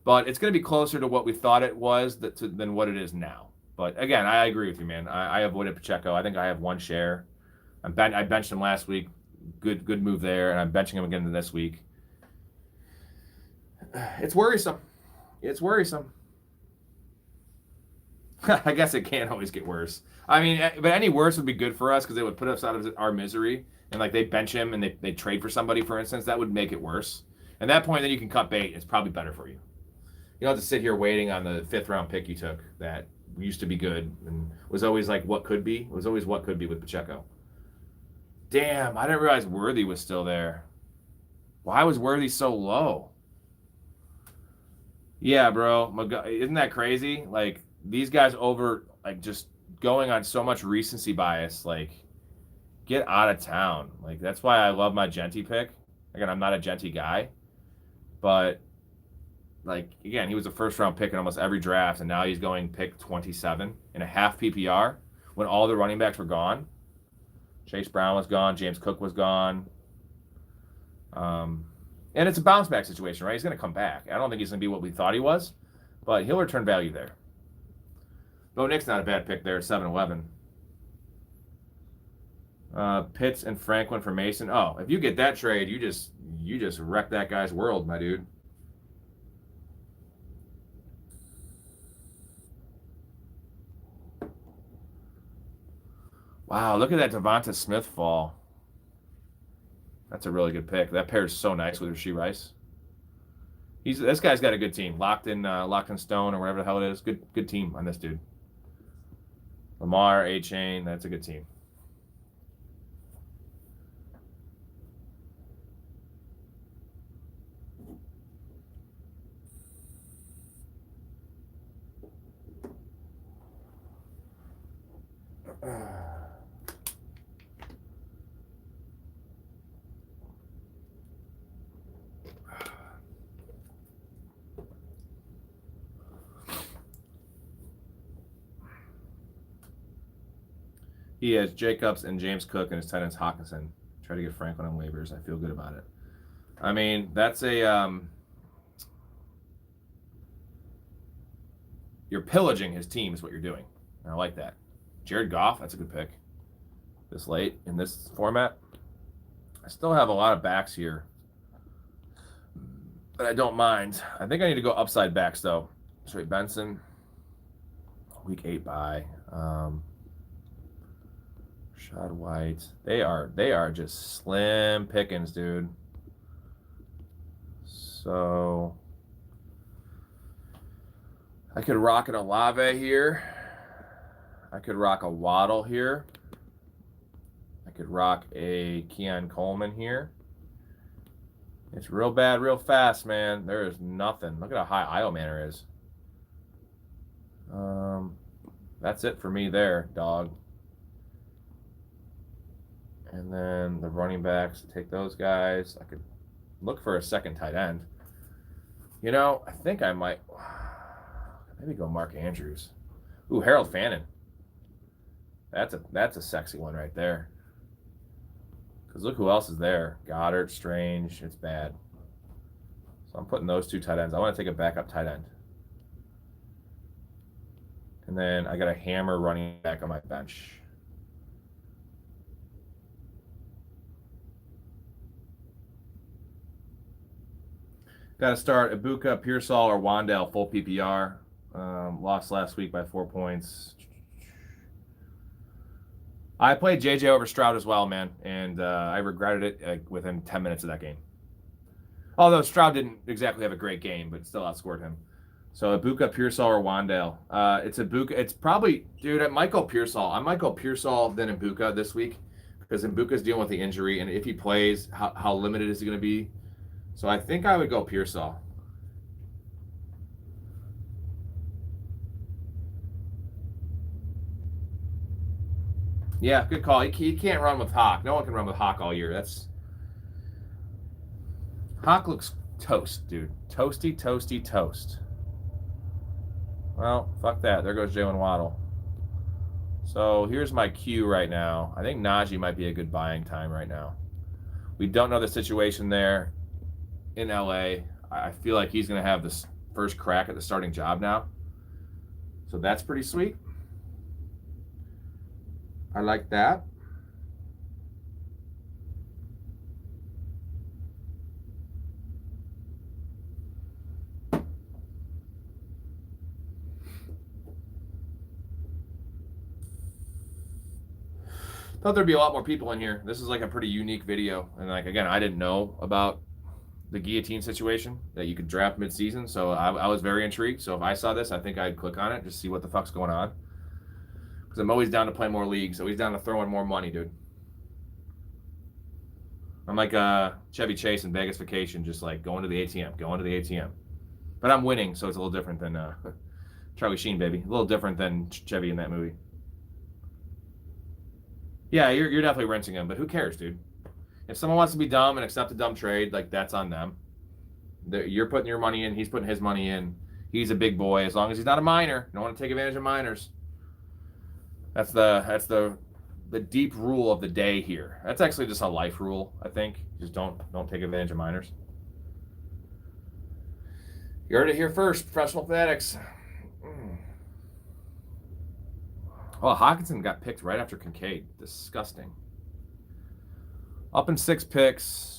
but it's going to be closer to what we thought it was than what it is now. But again, I agree with you, man. I avoided Pacheco. I think I have one share. I benched him last week. Good move there, and I'm benching him again this week. It's worrisome. It's worrisome. I guess it can't always get worse. I mean, but any worse would be good for us because it would put us out of our misery. And like they bench him and they trade for somebody, for instance, that would make it worse. At that point, then you can cut bait. It's probably better for you. You don't have to sit here waiting on the 5th round pick you took that used to be good and was always like what could be. It was always what could be with Pacheco. Damn, I didn't realize Worthy was still there. Why was Worthy so low? Yeah, bro. Isn't that crazy? Like, these guys just going on so much recency bias. Like, get out of town. Like, that's why I love my Genty pick. Again, I'm not a Genty guy. But, like, again, he was a first-round pick in almost every draft, and now he's going pick 27 in a half PPR when all the running backs were gone. Chase Brown was gone. James Cook was gone. And it's a bounce back situation, right? He's going to come back. I don't think he's going to be what we thought he was, but he'll return value there. Bo Nick's not a bad pick there, 7-11. Pitts and Franklin for Mason. Oh, if you get that trade, you just wreck that guy's world, my dude. Wow, look at that Devonta Smith fall. That's a really good pick. That pairs so nice with Rashee Rice. This guy's got a good team. Locked in stone or whatever the hell it is. Good team on this dude. Lamar, A-Chain, that's a good team. He has Jacobs and James Cook and his tight ends Hawkinson. Try to get Franklin on waivers. I feel good about it. I mean, that's a you're pillaging his team is what you're doing. And I like that. Jared Goff, that's a good pick. This late in this format. I still have a lot of backs here, but I don't mind. I think I need to go upside backs though. Straight Benson, week 8 bye. Rashad White. They are just slim pickings, dude. So I could rock an Olave here. I could rock a Waddle here. I could rock a Keon Coleman here. It's real bad, real fast, man. There is nothing. Look at how high Io Manor is. That's it for me there, dog. And then the running backs, take those guys. I could look for a second tight end. You know, I think I might maybe go Mark Andrews. Ooh, Harold Fannin. That's a sexy one right there. Because look who else is there. Goddard, Strange. It's bad. So I'm putting those 2 tight ends. I want to take a backup tight end. And then I got a hammer running back on my bench. Got to start Ibuka, Pearsall, or Wandale full PPR. Lost last week by 4 points. I played JJ over Stroud as well, man, and I regretted it within 10 minutes of that game. Although Stroud didn't exactly have a great game, but still outscored him. So Ibuka, Pearsall, or Wandale. It's Ibuka. It's probably, dude, I might go Pearsall. I might go Pearsall then Ibuka this week because Ibuka's dealing with the injury, and if he plays, how limited is he going to be? So I think I would go Pearsall. Yeah, good call. He can't run with Hawk. No one can run with Hawk all year. Hawk looks toast, dude. Toasty, toasty, toast. Well, fuck that. There goes Jalen Waddle. So here's my queue right now. I think Najee might be a good buying time right now. We don't know the situation there in LA. I feel like he's going to have this first crack at the starting job now. So that's pretty sweet. I like that. Thought there'd be a lot more people in here. This is like a pretty unique video. And like, again, I didn't know about the guillotine situation that you could draft mid-season. So I was very intrigued. So if I saw this, I think I'd click on it, just see what the fuck's going on. Because I'm always down to play more leagues. Always down to throw in more money, dude. I'm like Chevy Chase in Vegas Vacation, just like going to the ATM. But I'm winning, so it's a little different than Charlie Sheen, baby. A little different than Chevy in that movie. Yeah, you're definitely rinsing him, but who cares, dude? If someone wants to be dumb and accept a dumb trade, like that's on them. You're putting your money in, he's putting his money in. He's a big boy, as long as he's not a minor. Don't want to take advantage of minors. That's the deep rule of the day here. That's actually just a life rule, I think. Just don't take advantage of minors. You heard it here first, Professional Fanatics. Oh, Hawkinson got picked right after Kincaid. Disgusting. Up in 6 picks.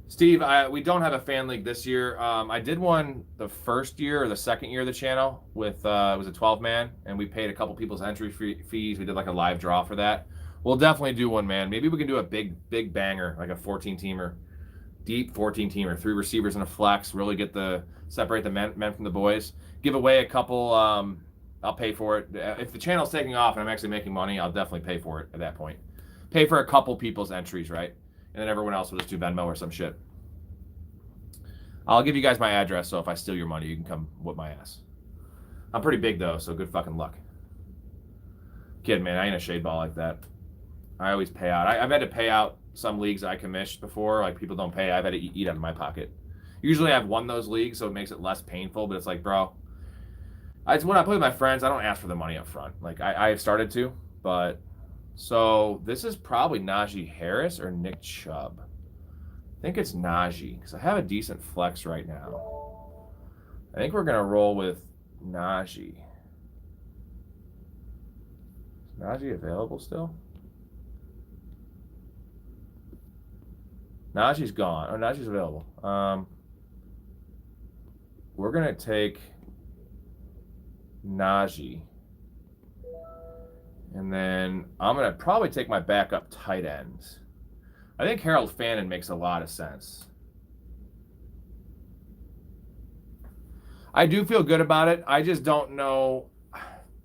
Steve, we don't have a fan league this year. I did one the first year or the second year of the channel with it was a 12-man, and we paid a couple people's entry fees. We did like a live draw for that. We'll definitely do one, man. Maybe we can do a big banger, like a 14-teamer, deep 14-teamer, 3 receivers and a flex. Really separate the men from the boys. Give away a couple. I'll pay for it. If the channel's taking off and I'm actually making money, I'll definitely pay for it at that point. Pay for a couple people's entries, right? And then everyone else will just do Venmo or some shit. I'll give you guys my address, so if I steal your money, you can come whip my ass. I'm pretty big, though, so good fucking luck. Kid, man, I ain't a shade ball like that. I always pay out. I've had to pay out some leagues I commissioned before. Like, people don't pay. I've had to eat out of my pocket. Usually I've won those leagues, so it makes it less painful, but it's like, bro, when I play with my friends, I don't ask for the money up front. Like, I've started to, but... So this is probably Najee Harris or Nick Chubb. I think it's Najee because I have a decent flex right now. I think we're going to roll with Najee. Is Najee available still? Najee's gone. Oh, Najee's available. We're going to take Najee. And then I'm going to probably take my backup tight ends. I think Harold Fannin makes a lot of sense. I do feel good about it. I just don't know.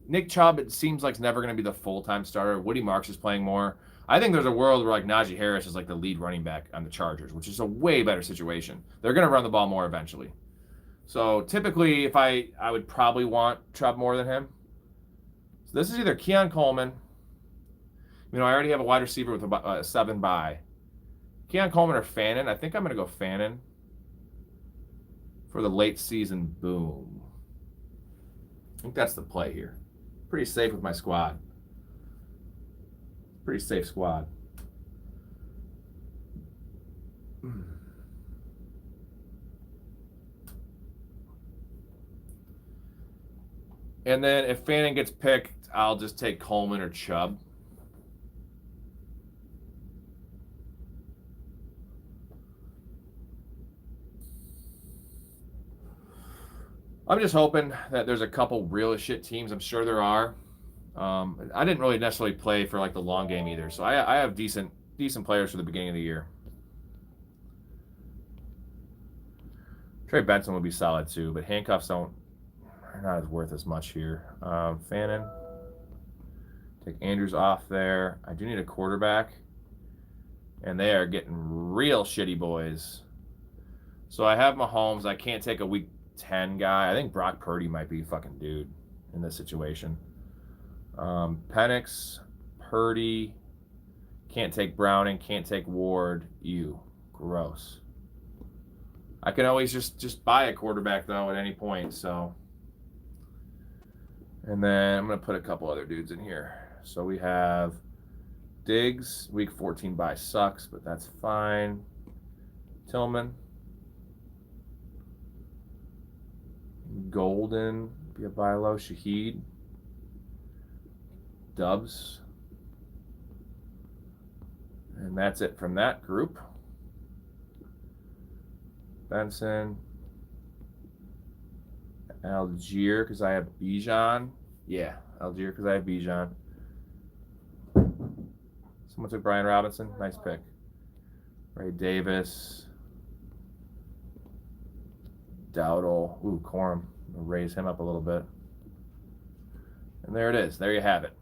Nick Chubb, it seems like, is never going to be the full-time starter. Woody Marks is playing more. I think there's a world where like Najee Harris is like the lead running back on the Chargers, which is a way better situation. They're going to run the ball more eventually. So typically, if I would probably want Chubb more than him. So this is either Keon Coleman. You know, I already have a wide receiver with a 7 bye. Keon Coleman or Fannin. I think I'm going to go Fannin for the late season boom. I think that's the play here. Pretty safe with my squad. Pretty safe squad. And then if Fannin gets picked, I'll just take Coleman or Chubb. I'm just hoping that there's a couple real as shit teams. I'm sure there are. I didn't really necessarily play for like the long game either, so I have decent players for the beginning of the year. Trey Benson would be solid too, but handcuffs are not as worth as much here. Fannin, take Andrews off there. I do need a quarterback, and they are getting real shitty boys. So I have Mahomes. I can't take a week 10 guy. I think Brock Purdy might be a fucking dude in this situation. Penix, Purdy, can't take Browning, can't take Ward. Ew, gross. I can always just buy a quarterback though at any point. So, and then I'm gonna put a couple other dudes in here. So we have Diggs, week 14 bye sucks, but that's fine. Tillman. Golden, be a buy low. Shaheed. Dubs. And that's it from that group. Benson. Algier, because I have Bijan. Yeah, Algier, because I have Bijan. Someone took Brian Robinson. Nice pick. Ray Davis. Dowdle. Ooh, Corum. Raise him up a little bit. And there it is. There you have it.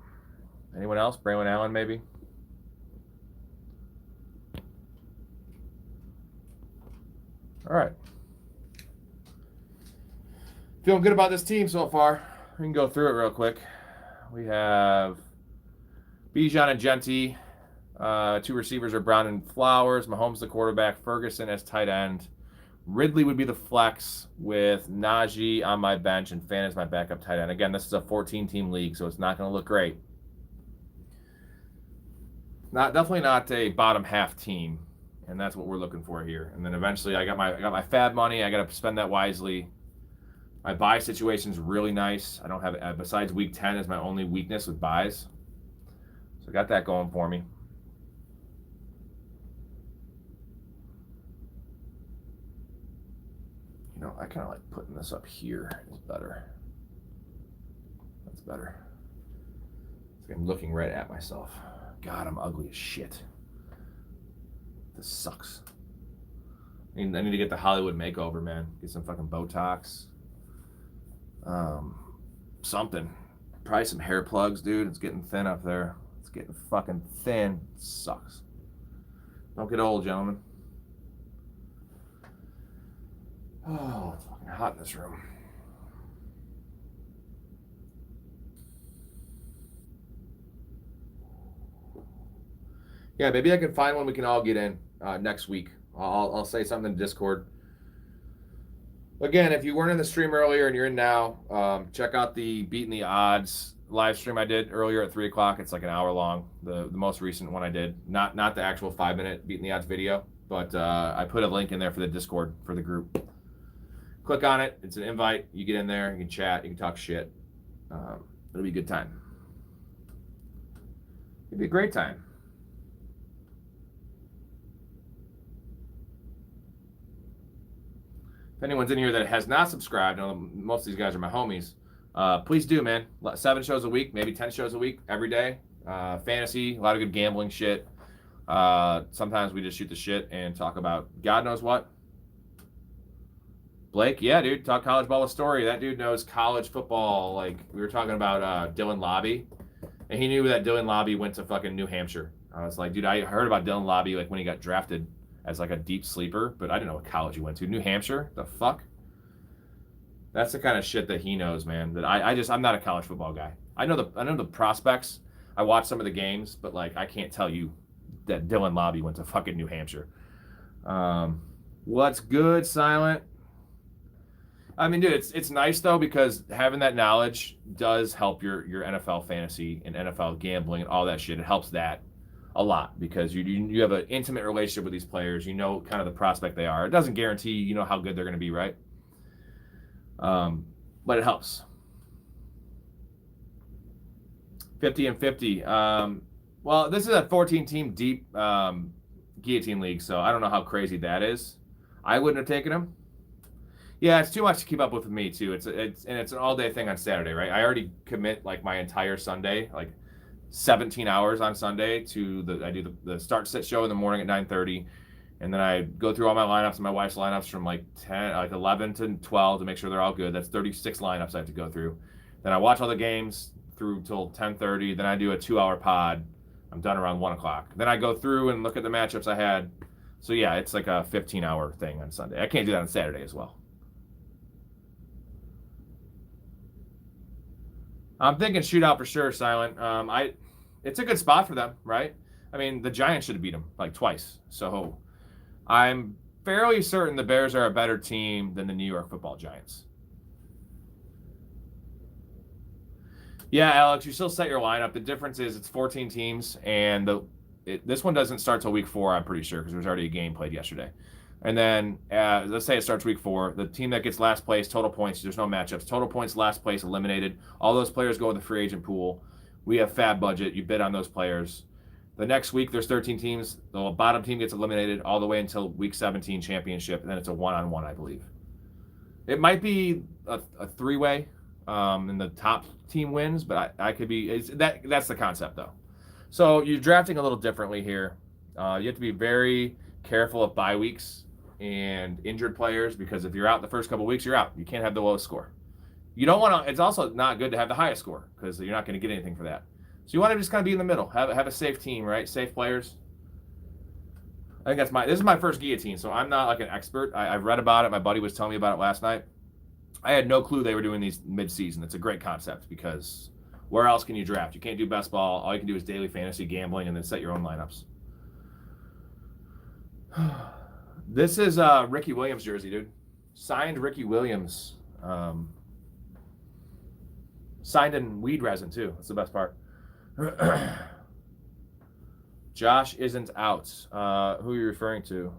Anyone else? Braylon Allen, maybe? All right. Feeling good about this team so far. We can go through it real quick. We have Bijan and Genty. 2 receivers are Brown and Flowers. Mahomes the quarterback. Ferguson as tight end. Ridley would be the flex with Najee on my bench and Fan as my backup tight end. Again, this is a 14-team league, so it's not going to look great. Definitely not a bottom half team, and that's what we're looking for here. And then eventually, I got my fab money. I got to spend that wisely. My buy situation is really nice. I don't have besides week 10 is my only weakness with buys, so I got that going for me. You know, I kind of like putting this up here is better. That's better. I'm looking right at myself. God, I'm ugly as shit. This sucks. I need to get the Hollywood makeover, man. Get some fucking Botox. Something. Probably some hair plugs, dude. It's getting thin up there. It's getting fucking thin. It sucks. Don't get old, gentlemen. Oh, it's fucking hot in this room. Yeah, maybe I can find one we can all get in next week. I'll say something in Discord. Again, if you weren't in the stream earlier and you're in now, check out the Beating the Odds live stream I did earlier at 3 o'clock. It's like an hour long, the most recent one I did. Not the actual 5-minute Beating the Odds video, but I put a link in there for the Discord for the group. Click on it. It's an invite. You get in there. You can chat. You can talk shit. It'll be a good time. It'll be a great time. If anyone's in here that has not subscribed, I know most of these guys are my homies, please do, man. 7 shows a week, maybe 10 shows a week, every day. Fantasy, a lot of good gambling shit. Sometimes we just shoot the shit and talk about God knows what. Blake, yeah, dude, talk college ball with Story. That dude knows college football. Like, we were talking about Dylan Lobby, and he knew that Dylan Lobby went to fucking New Hampshire. I was like, dude, I heard about Dylan Lobby like when he got drafted as like a deep sleeper, but I didn't know what college he went to. New Hampshire? The fuck? That's the kind of shit that he knows, man. That I'm not a college football guy. I know the prospects. I watch some of the games, but like I can't tell you that Dylan Lobby went to fucking New Hampshire. What's good, Silent? I mean, dude, it's nice though because having that knowledge does help your NFL fantasy and NFL gambling and all that shit. It helps that a lot because you have an intimate relationship with these players. You know kind of the prospect they are. It doesn't guarantee you know how good they're going to be, right? But it helps. 50 and 50. Well, this is a 14-team deep guillotine league, so I don't know how crazy that is. I wouldn't have taken him. Yeah, it's too much to keep up with me too. It's an all-day thing on Saturday, right? I already commit like my entire Sunday, like 17 hours on Sunday to I do the start sit show in the morning at 9:30, and then I go through all my lineups and my wife's lineups from like 11 to 12 to make sure they're all good. That's 36 lineups I have to go through. Then I watch all the games through till 10:30. Then I do a 2-hour pod. I'm done around 1 o'clock. Then I go through and look at the matchups I had. So yeah, it's like a 15-hour thing on Sunday. I can't do that on Saturday as well. I'm thinking shootout for sure, Silent. It's a good spot for them, right? I mean, the Giants should have beat them like twice. So I'm fairly certain the Bears are a better team than the New York Football Giants. Yeah, Alex, you still set your lineup. The difference is it's 14 teams, and this one doesn't start till week 4, I'm pretty sure, because there was already a game played yesterday. And then let's say it starts week 4. The team that gets last place, total points, there's no matchups. Total points, last place, eliminated. All those players go in the free agent pool. We have fab budget. You bid on those players. The next week, there's 13 teams. The bottom team gets eliminated all the way until week 17 championship, and then it's a one-on-one, I believe. It might be a 3-way, and the top team wins, but I could be. That's the concept, though. So you're drafting a little differently here. You have to be very careful of bye weeks and injured players because if you're out the first couple of weeks, you're out. You can't have the lowest score. You don't want to. It's also not good to have the highest score because you're not going to get anything for that. So you want to just kind of be in the middle. Have a safe team, right? Safe players. I think this is my first guillotine, so I'm not like an expert. I've read about it. My buddy was telling me about it last night. I had no clue they were doing these mid-season. It's a great concept because where else can you draft? You can't do best ball. All you can do is daily fantasy gambling and then set your own lineups. This is Ricky Williams jersey, dude. Signed Ricky Williams. Signed in weed resin, too. That's the best part. Josh isn't out. Who are you referring to?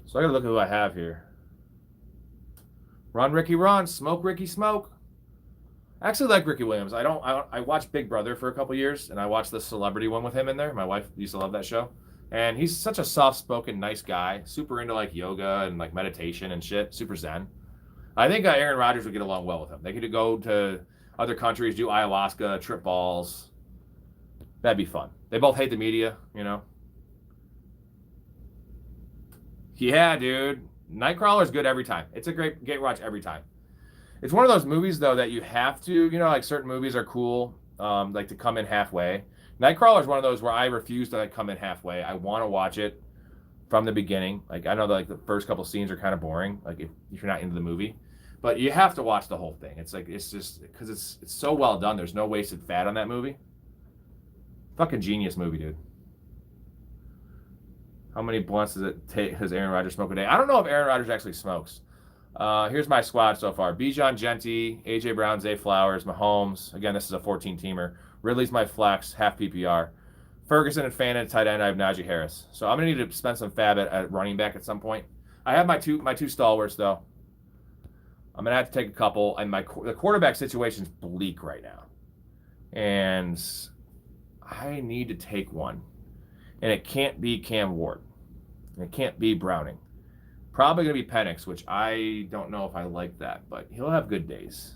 So I gotta look at who I have here. Run, Ricky, run. Smoke, Ricky, smoke. I actually like Ricky Williams. I watched Big Brother for a couple years, and I watched the celebrity one with him in there. My wife used to love that show. And he's such a soft-spoken, nice guy. Super into like yoga and like meditation and shit. Super zen. I think Aaron Rodgers would get along well with him. They could go to other countries, do ayahuasca, trip balls. That'd be fun. They both hate the media, you know. Yeah, dude. Nightcrawler's good every time. It's a great watch every time. It's one of those movies, though, that you have to, you know, like certain movies are cool, like to come in halfway. Nightcrawler is one of those where I refuse to like come in halfway. I want to watch it from the beginning. Like I know that like the first couple scenes are kind of boring, like if you're not into the movie, but you have to watch the whole thing. It's like it's just because it's so well done. There's no wasted fat on that movie. Fucking genius movie, dude. How many blunts does it take? Does Aaron Rodgers smoke a day? I don't know if Aaron Rodgers actually smokes. Here's my squad so far. Bijan Genti, A.J. Brown, Zay Flowers, Mahomes. Again, this is a 14-teamer. Ridley's my flex, half PPR. Ferguson and Fannin at tight end. I have Najee Harris. So I'm going to need to spend some fab at running back at some point. I have my two stalwarts, though. I'm going to have to take a couple. And the quarterback situation's bleak right now. And I need to take one. And it can't be Cam Ward. And it can't be Browning. Probably going to be Penix, which I don't know if I like that, but he'll have good days.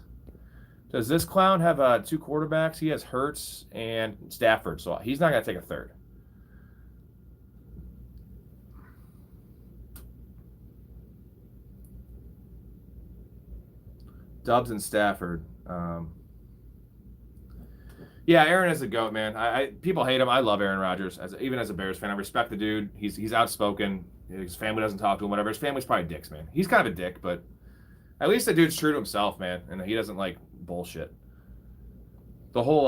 Does this clown have two quarterbacks? He has Hurts and Stafford, so he's not going to take a third. Dubs and Stafford. Yeah, Aaron is a GOAT, man. People hate him. I love Aaron Rodgers, even as a Bears fan. I respect the dude. He's outspoken. His family doesn't talk to him, whatever. His family's probably dicks, man. He's kind of a dick, but at least the dude's true to himself, man, and he doesn't like bullshit. The whole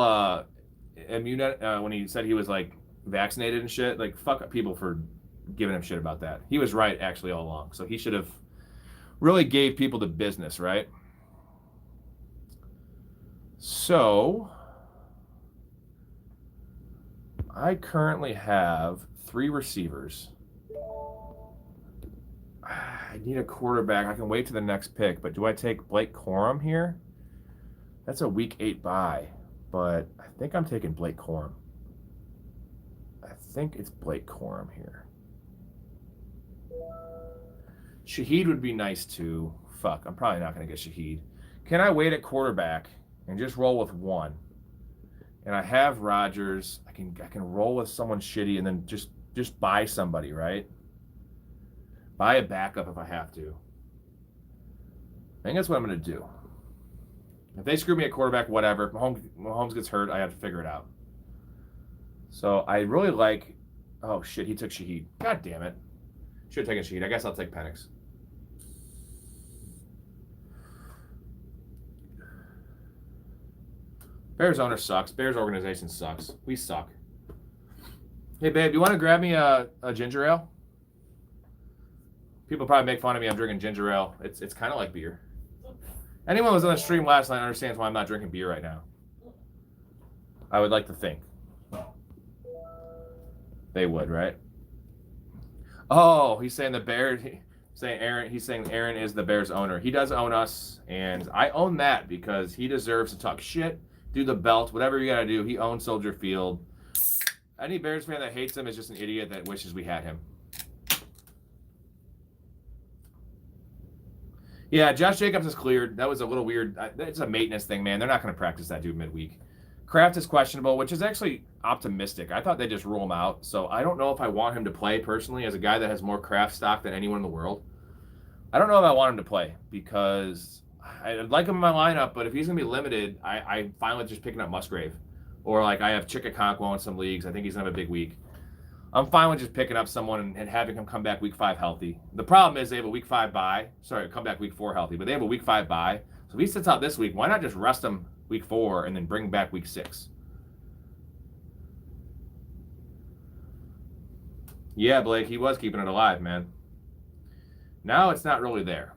when he said he was like vaccinated and shit, like fuck people for giving him shit about that. He was right actually all along, so he should have really gave people the business, right? So I currently have 3 receivers. I need a quarterback. I can wait to the next pick, but do I take Blake Corum here? That's a week 8 bye, but I think I'm taking Blake Corum. I think it's Blake Corum here. Shaheed would be nice too. Fuck, I'm probably not going to get Shaheed. Can I wait at quarterback and just roll with one? And I have Rodgers. I can roll with someone shitty and then just buy somebody, right? Buy a backup if I have to. I think that's what I'm going to do. If they screw me at quarterback, whatever. If Mahomes gets hurt, I have to figure it out. So I really like... Oh, shit, he took Shaheed. God damn it. Should have taken Shaheed. I guess I'll take Penix. Bears owner sucks. Bears organization sucks. We suck. Hey, babe, do you want to grab me a ginger ale? People probably make fun of me. I'm drinking ginger ale. It's kind of like beer. Anyone who was on the stream last night understands why I'm not drinking beer right now. I would like to think. They would, right? Oh, he's saying the Bears. He's saying Aaron is the Bears owner. He does own us, and I own that because he deserves to talk shit, do the belt, whatever you gotta do. He owns Soldier Field. Any Bears fan that hates him is just an idiot that wishes we had him. Yeah, Josh Jacobs is cleared. That was a little weird. It's a maintenance thing, man. They're not going to practice that dude midweek. Kraft is questionable, which is actually optimistic. I thought they'd just rule him out. So I don't know if I want him to play personally as a guy that has more Kraft stock than anyone in the world. I don't know if I want him to play because I'd like him in my lineup, but if he's going to be limited, I'm fine with just picking up Musgrave. Or like I have Chickaconquo in some leagues. I think he's going to have a big week. I'm fine with just picking up someone and having him come back week 5 healthy. The problem is they have a week 5 bye. Sorry, come back week 4 healthy, but they have a week 5 bye. So if he sits out this week, why not just rest him week 4 and then bring him back week 6? Yeah, Blake, he was keeping it alive, man. Now it's not really there.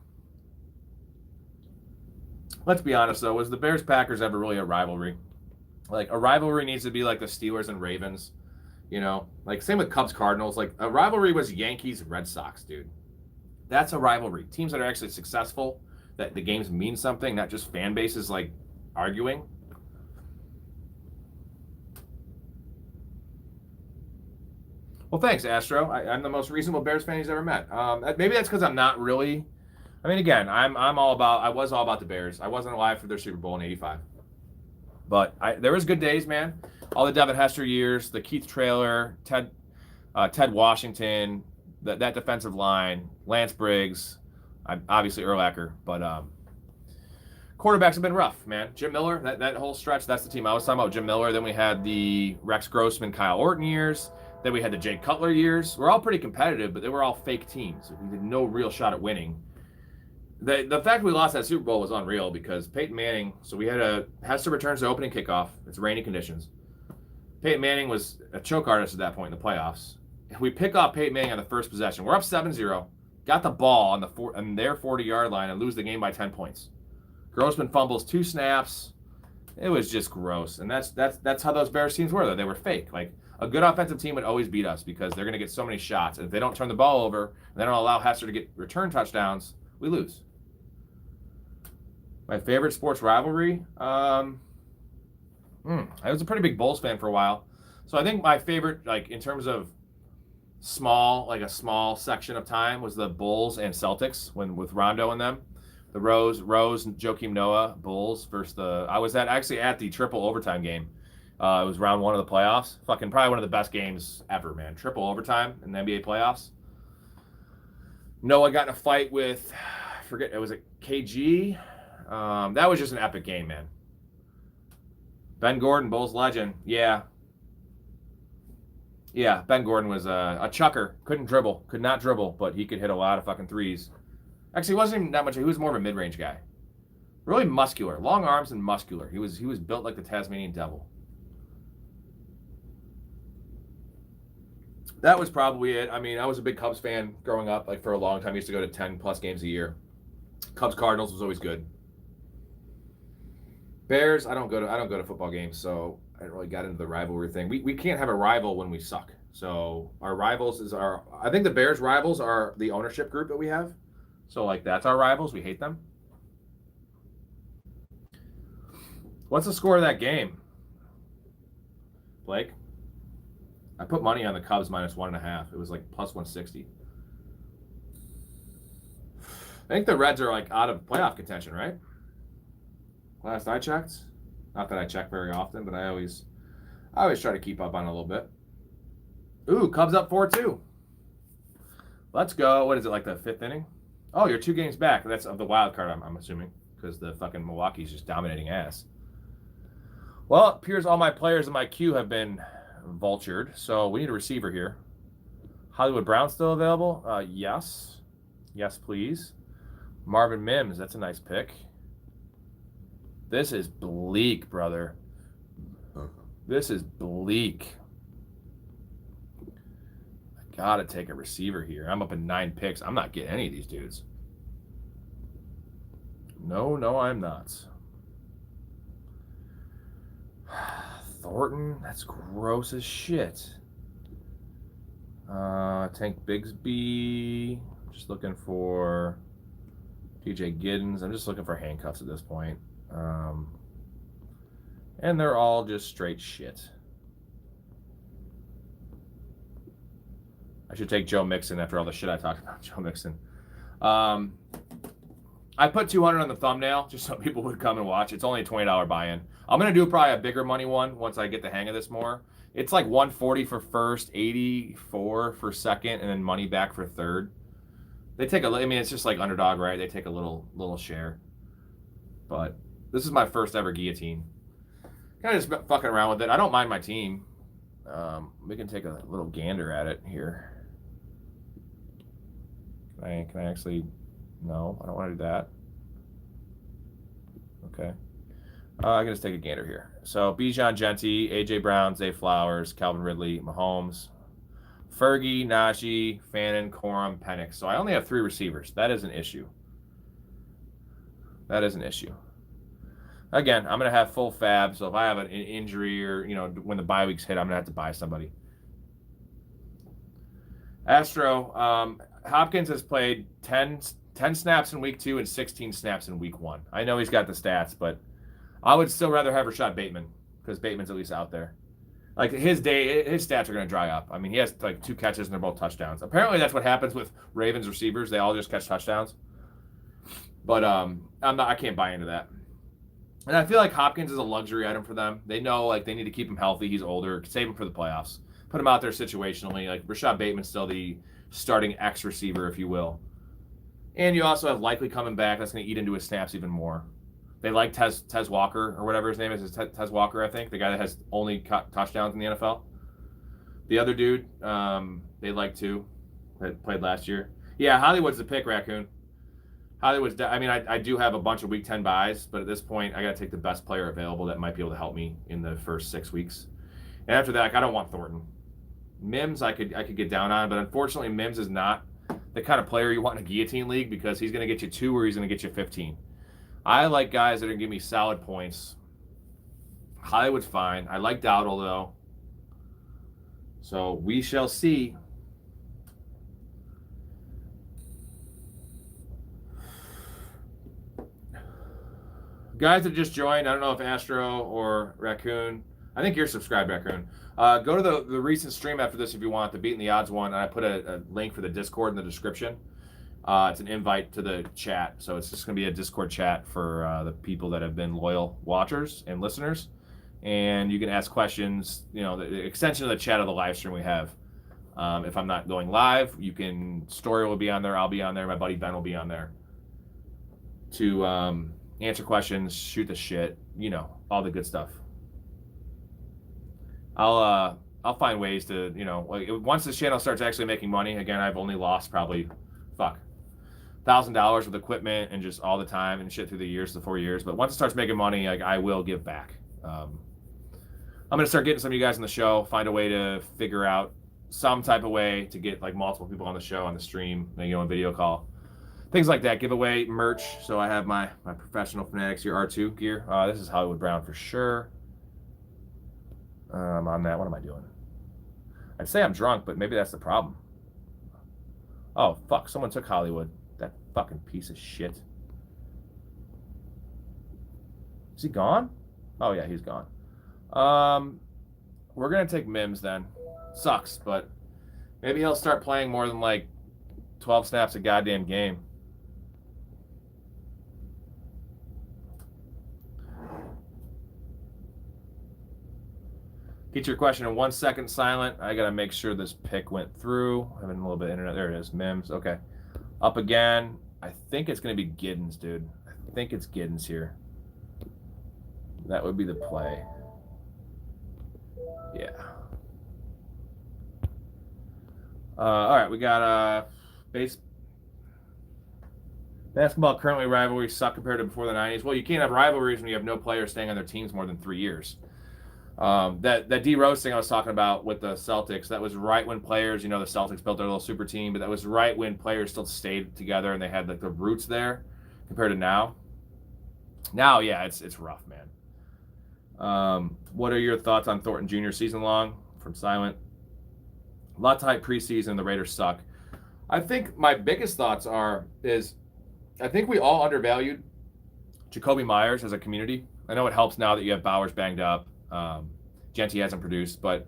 Let's be honest, though. Was the Bears-Packers ever really a rivalry? Like, a rivalry needs to be like the Steelers and Ravens. You know? Like, same with Cubs-Cardinals. Like, a rivalry was Yankees-Red Sox, dude. That's a rivalry. Teams that are actually successful, that the games mean something, not just fan bases, like, arguing. Well, thanks, Astro. I'm the most reasonable Bears fan he's ever met. Maybe that's because I'm not really... I mean, again, I was all about the Bears. I wasn't alive for their Super Bowl in '85. But there was good days, man. All the Devin Hester years, the Keith Traylor, Ted Washington, that defensive line, Lance Briggs, obviously Urlacher. But quarterbacks have been rough, man. Jim Miller, that whole stretch, that's the team I was talking about, Jim Miller. Then we had the Rex Grossman, Kyle Orton years. Then we had the Jay Cutler years. We're all pretty competitive, but they were all fake teams. We had no real shot at winning. The fact we lost that Super Bowl was unreal because Peyton Manning, so we had Hester returns to opening kickoff. It's rainy conditions. Peyton Manning was a choke artist at that point in the playoffs. We pick off Peyton Manning on the first possession. We're up 7-0, got the ball on their 40-yard line and lose the game by 10 points. Grossman fumbles 2 snaps. It was just gross. And that's how those Bears teams were, though. They were fake. Like, a good offensive team would always beat us because they're going to get so many shots. And if they don't turn the ball over and they don't allow Hester to get return touchdowns, we lose. My favorite sports rivalry? I was a pretty big Bulls fan for a while. So I think my favorite, like, in terms of a small section of time was the Bulls and Celtics with Rondo and them. The Rose and Joakim Noah Bulls versus I was actually at the triple overtime game. It was round 1 of the playoffs. Fucking probably one of the best games ever, man. Triple overtime in the NBA playoffs. Noah got in a fight with, was it KG? That was just an epic game, man. Ben Gordon, Bulls legend. Yeah, Ben Gordon was a chucker. Could not dribble, but he could hit a lot of fucking threes. Actually, he wasn't even that much. He was more of a mid-range guy. Really muscular. Long arms and muscular. He was built like the Tasmanian devil. That was probably it. I mean, I was a big Cubs fan growing up, like for a long time. I used to go to 10+ games a year. Cubs Cardinals was always good. Bears, I don't go to football games, so I didn't really got into the rivalry thing. We can't have a rival when we suck. So our rivals I think the Bears rivals are the ownership group that we have. So like that's our rivals. We hate them. What's the score of that game, Blake? I put money on the Cubs -1.5. It was like +160. I think the Reds are like out of playoff contention, right? Last I checked. Not that I check very often, but I always try to keep up on it a little bit. Ooh, Cubs up 4-2. Let's go. What is it, like the 5th inning? Oh, you're 2 games back. That's of the wild card, I'm assuming, because the fucking Milwaukee's just dominating ass. Well, it appears all my players in my queue have been vultured, so we need a receiver here. Hollywood Brown still available? Yes. Yes, please. Marvin Mims, that's a nice pick. This is bleak, brother. This is bleak. I gotta take a receiver here. I'm up in 9 picks. I'm not getting any of these dudes. No, I'm not. Thornton, that's gross as shit. Tank Bigsby. Just looking for TJ Giddens. I'm just looking for handcuffs at this point. And they're all just straight shit. I should take Joe Mixon after all the shit I talked about Joe Mixon. I put 200 on the thumbnail just so people would come and watch. It's only a $20 buy-in. I'm going to do probably a bigger money one once I get the hang of this more. It's like 140 for first, 84 for second, and then money back for third. They take it's just like underdog, right? They take a little share. But this is my first ever guillotine. Kind of just fucking around with it. I don't mind my team. We can take a little gander at it here. Can I actually? No, I don't want to do that. Okay. I can just take a gander here. So Bijan Genti, AJ Brown, Zay Flowers, Calvin Ridley, Mahomes, Fergie, Najee, Fannin, Corum, Penix. So I only have 3 receivers. That is an issue. That is an issue. Again, I'm going to have full fab. So if I have an injury or, when the bye weeks hit, I'm going to have to buy somebody. Astro, Hopkins has played 10 snaps in week 2 and 16 snaps in week 1. I know he's got the stats, but I would still rather have Rashad Bateman because Bateman's at least out there. Like his stats are going to dry up. I mean, he has like 2 catches and they're both touchdowns. Apparently, that's what happens with Ravens receivers. They all just catch touchdowns. But I can't buy into that. And I feel like Hopkins is a luxury item for them. They know like they need to keep him healthy. He's older. Save him for the playoffs. Put him out there situationally. Like Rashad Bateman's still the starting X receiver, if you will. And you also have likely coming back. That's going to eat into his snaps even more. They like Tez Walker or whatever his name is. It's Tez Walker, I think, the guy that has only touchdowns in the NFL. The other dude, they like too, that played last year. Yeah, Hollywood's the pick, Raccoon. Hollywood's. I do have a bunch of Week 10 buys, but at this point, I got to take the best player available that might be able to help me in the first 6 weeks. And after that, I don't want Thornton. Mims, I could get down on, but unfortunately, Mims is not the kind of player you want in a guillotine league because he's going to get you 2 or he's going to get you 15. I like guys that are going to give me solid points. Hollywood's fine. I like Dowdle, though. So we shall see. Guys that just joined, I don't know if Astro or Raccoon. I think you're subscribed, Raccoon. Go to the recent stream after this if you want, the Beating the Odds one, and I put a link for the Discord in the description. It's an invite to the chat, so it's just going to be a Discord chat for the people that have been loyal watchers and listeners. And you can ask questions, the extension of the chat of the live stream we have. If I'm not going live, Story will be on there, I'll be on there, my buddy Ben will be on there to answer questions, shoot the shit, all the good stuff. I'll find ways to, once this channel starts actually making money, again, I've only lost probably, $1,000 with equipment and just all the time and shit through the 4 years. But once it starts making money, I will give back. I'm going to start getting some of you guys on the show, find a way to figure out some type of way to get multiple people on the show, on the stream, a video call. Things like that. Give away merch. So I have my Professional Fanatics here, R2 gear. This is Hollywood Brown for sure. On that, what am I doing? I'd say I'm drunk, but maybe that's the problem. Oh, fuck. Someone took Hollywood. That fucking piece of shit. Is he gone? Oh, yeah, he's gone. We're going to take Mims then. Sucks, but maybe he'll start playing more than 12 snaps a goddamn game. Get your question in 1 second silent. I got to make sure this pick went through. Having a little bit of internet. There it is. Mims. Okay. Up again. I think it's going to be Giddens, dude. I think it's Giddens here. That would be the play. Yeah. All right. We got basketball currently rivalries suck compared to before the 90s. Well, you can't have rivalries when you have no players staying on their teams more than 3 years. That D Rose thing I was talking about with the Celtics, that was right when players, the Celtics built their little super team, but that was right when players still stayed together and they had the roots there compared to now. Now, yeah, it's rough, man. What are your thoughts on Thornton Jr. season long? From Silent. A lot to hype preseason, the Raiders suck. I think my biggest thoughts is I think we all undervalued Jacoby Myers as a community. I know it helps now that you have Bowers banged up. Genti hasn't produced, but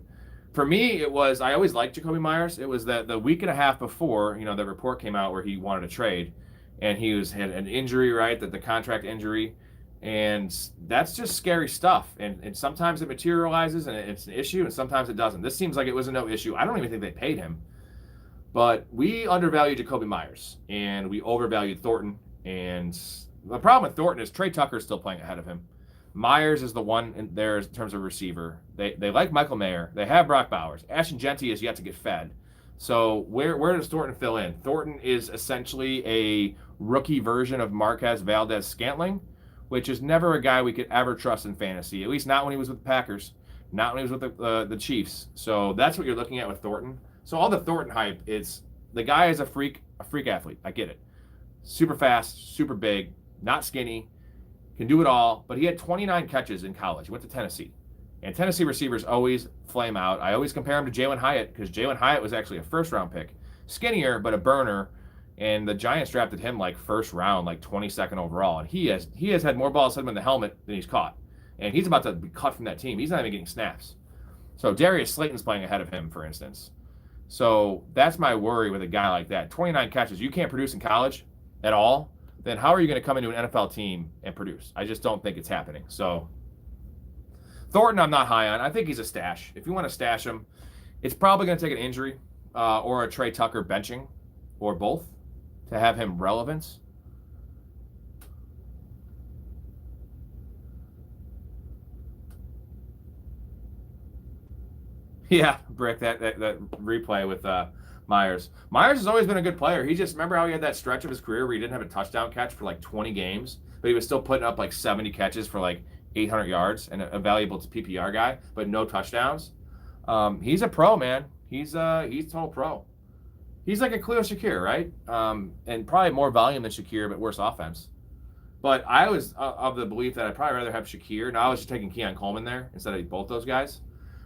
for me, I always liked Jacoby Myers. It was that the week and a half before, the report came out where he wanted to trade, and he had an injury, right? The contract injury, and that's just scary stuff. And sometimes it materializes and it's an issue, and sometimes it doesn't. This seems like it was a no issue. I don't even think they paid him, but we undervalued Jacoby Myers, and we overvalued Thornton, and The problem with Thornton is Trey Tucker's still playing ahead of him. Myers is the one in there in terms of receiver. They like Michael Mayer. They have Brock Bowers. Ashton Genty is yet to get fed. So where does Thornton fill in? Thornton is essentially a rookie version of Marquez Valdez-Scantling, which is never a guy we could ever trust in fantasy, at least not when he was with the Packers, not when he was with the Chiefs. So that's what you're looking at with Thornton. So all the Thornton hype is the guy is a freak athlete. I get it. Super fast, super big, not skinny, can do it all. But he had 29 catches in college. He went to Tennessee. And Tennessee receivers always flame out. I always compare him to Jalen Hyatt because Jalen Hyatt was actually a first-round pick. Skinnier, but a burner. And the Giants drafted him like first round, like 22nd overall. And he has had more balls hit him in the helmet than he's caught. And he's about to be cut from that team. He's not even getting snaps. So Darius Slayton's playing ahead of him, for instance. So that's my worry with a guy like that. 29 catches. You can't produce in college at all. Then how are you going to come into an NFL team and produce? I just don't think it's happening. So Thornton I'm not high on. I think he's a stash. If you want to stash him, it's probably going to take an injury or a Trey Tucker benching or both to have him relevance. Yeah, Brick, that replay with Myers. Myers has always been a good player. He just, remember how he had that stretch of his career where he didn't have a touchdown catch for like 20 games, but he was still putting up like 70 catches for like 800 yards and a valuable PPR guy, but no touchdowns. He's a pro, man. He's total pro. He's like a Khalil Shakir, right? And probably more volume than Shakir, but worse offense. But I was of the belief that I'd probably rather have Shakir. Now I was just taking Keon Coleman there instead of both those guys,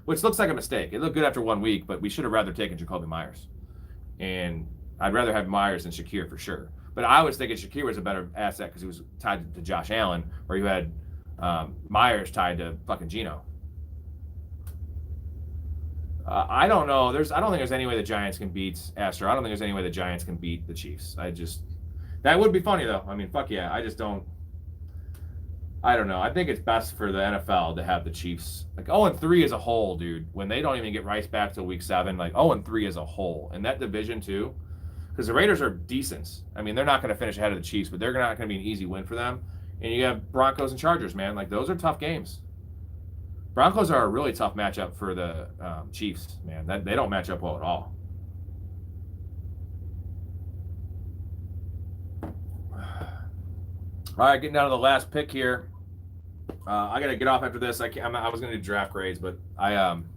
which looks like a mistake. It looked good after 1 week, but we should have rather taken Jacoby Myers. And I'd rather have Myers than Shakir for sure. But I was thinking Shakir was a better asset because he was tied to Josh Allen, where you had Myers tied to fucking Geno. I don't know. I don't think there's any way the Giants can beat Astro. I don't think there's any way the Giants can beat the Chiefs. That would be funny though. I mean, fuck yeah. I don't know. I think it's best for the NFL to have the Chiefs like 0-3 as a whole, dude. When they don't even get Rice back till week 7, like 0-3 as a whole, and that division too, because the Raiders are decent. I mean, they're not going to finish ahead of the Chiefs, but they're not going to be an easy win for them. And you have Broncos and Chargers, man. Like those are tough games. Broncos are a really tough matchup for the Chiefs, man. They don't match up well at all. All right, getting down to the last pick here. I gotta get off after this. I was gonna do draft grades, but I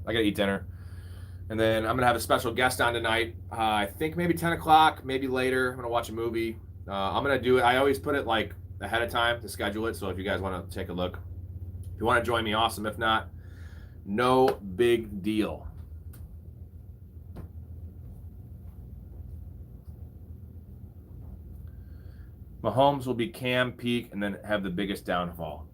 gotta eat dinner, and then I'm gonna have a special guest on tonight. I think maybe 10 o'clock, maybe later. I'm gonna watch a movie. I'm gonna do it. I always put it like ahead of time to schedule it. So if you guys want to take a look, if you want to join me, awesome. If not, no big deal. Mahomes will be Cam peak and then have the biggest downfall.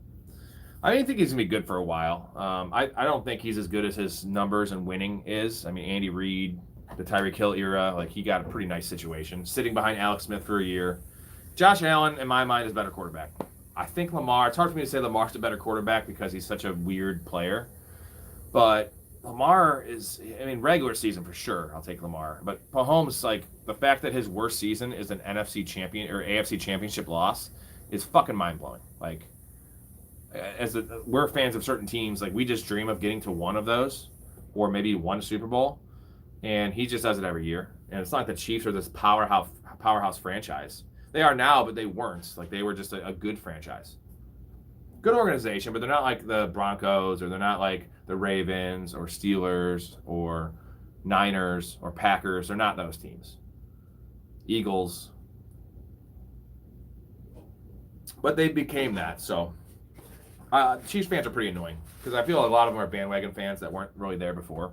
I didn't think he's going to be good for a while. I don't think he's as good as his numbers and winning is. I mean, Andy Reid, the Tyreek Hill era, like he got a pretty nice situation. Sitting behind Alex Smith for a year. Josh Allen, in my mind, is a better quarterback. I think Lamar, it's hard for me to say Lamar's a better quarterback because he's such a weird player. But Lamar is, I mean, regular season for sure, I'll take Lamar. But Mahomes, like, the fact that his worst season is an NFC champion or AFC championship loss is fucking mind-blowing. Like, we're fans of certain teams, like, we just dream of getting to one of those or maybe one Super Bowl. And he just does it every year. And it's not like the Chiefs are this powerhouse franchise. They are now, but they weren't. Like, they were just a good franchise. Good organization, but they're not like the Broncos, or they're not like the Ravens or Steelers or Niners or Packers. They're not those teams. Eagles. But they became that. So Chiefs fans are pretty annoying because I feel a lot of them are bandwagon fans that weren't really there before.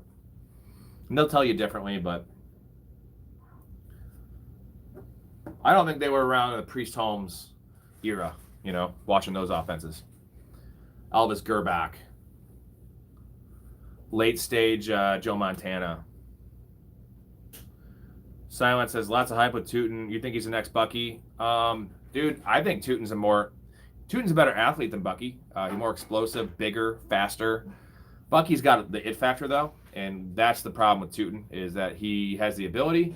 And they'll tell you differently, but I don't think they were around in the Priest Holmes era, you know, watching those offenses. Elvis Gerbach. Late stage Joe Montana. Silent says, lots of hype with Tootin. You think he's the next Bucky? Dude, I think Tootin's a better athlete than Bucky. He's more explosive, bigger, faster. Bucky's got the it factor, though, and that's the problem with Tootin, is that he has the ability.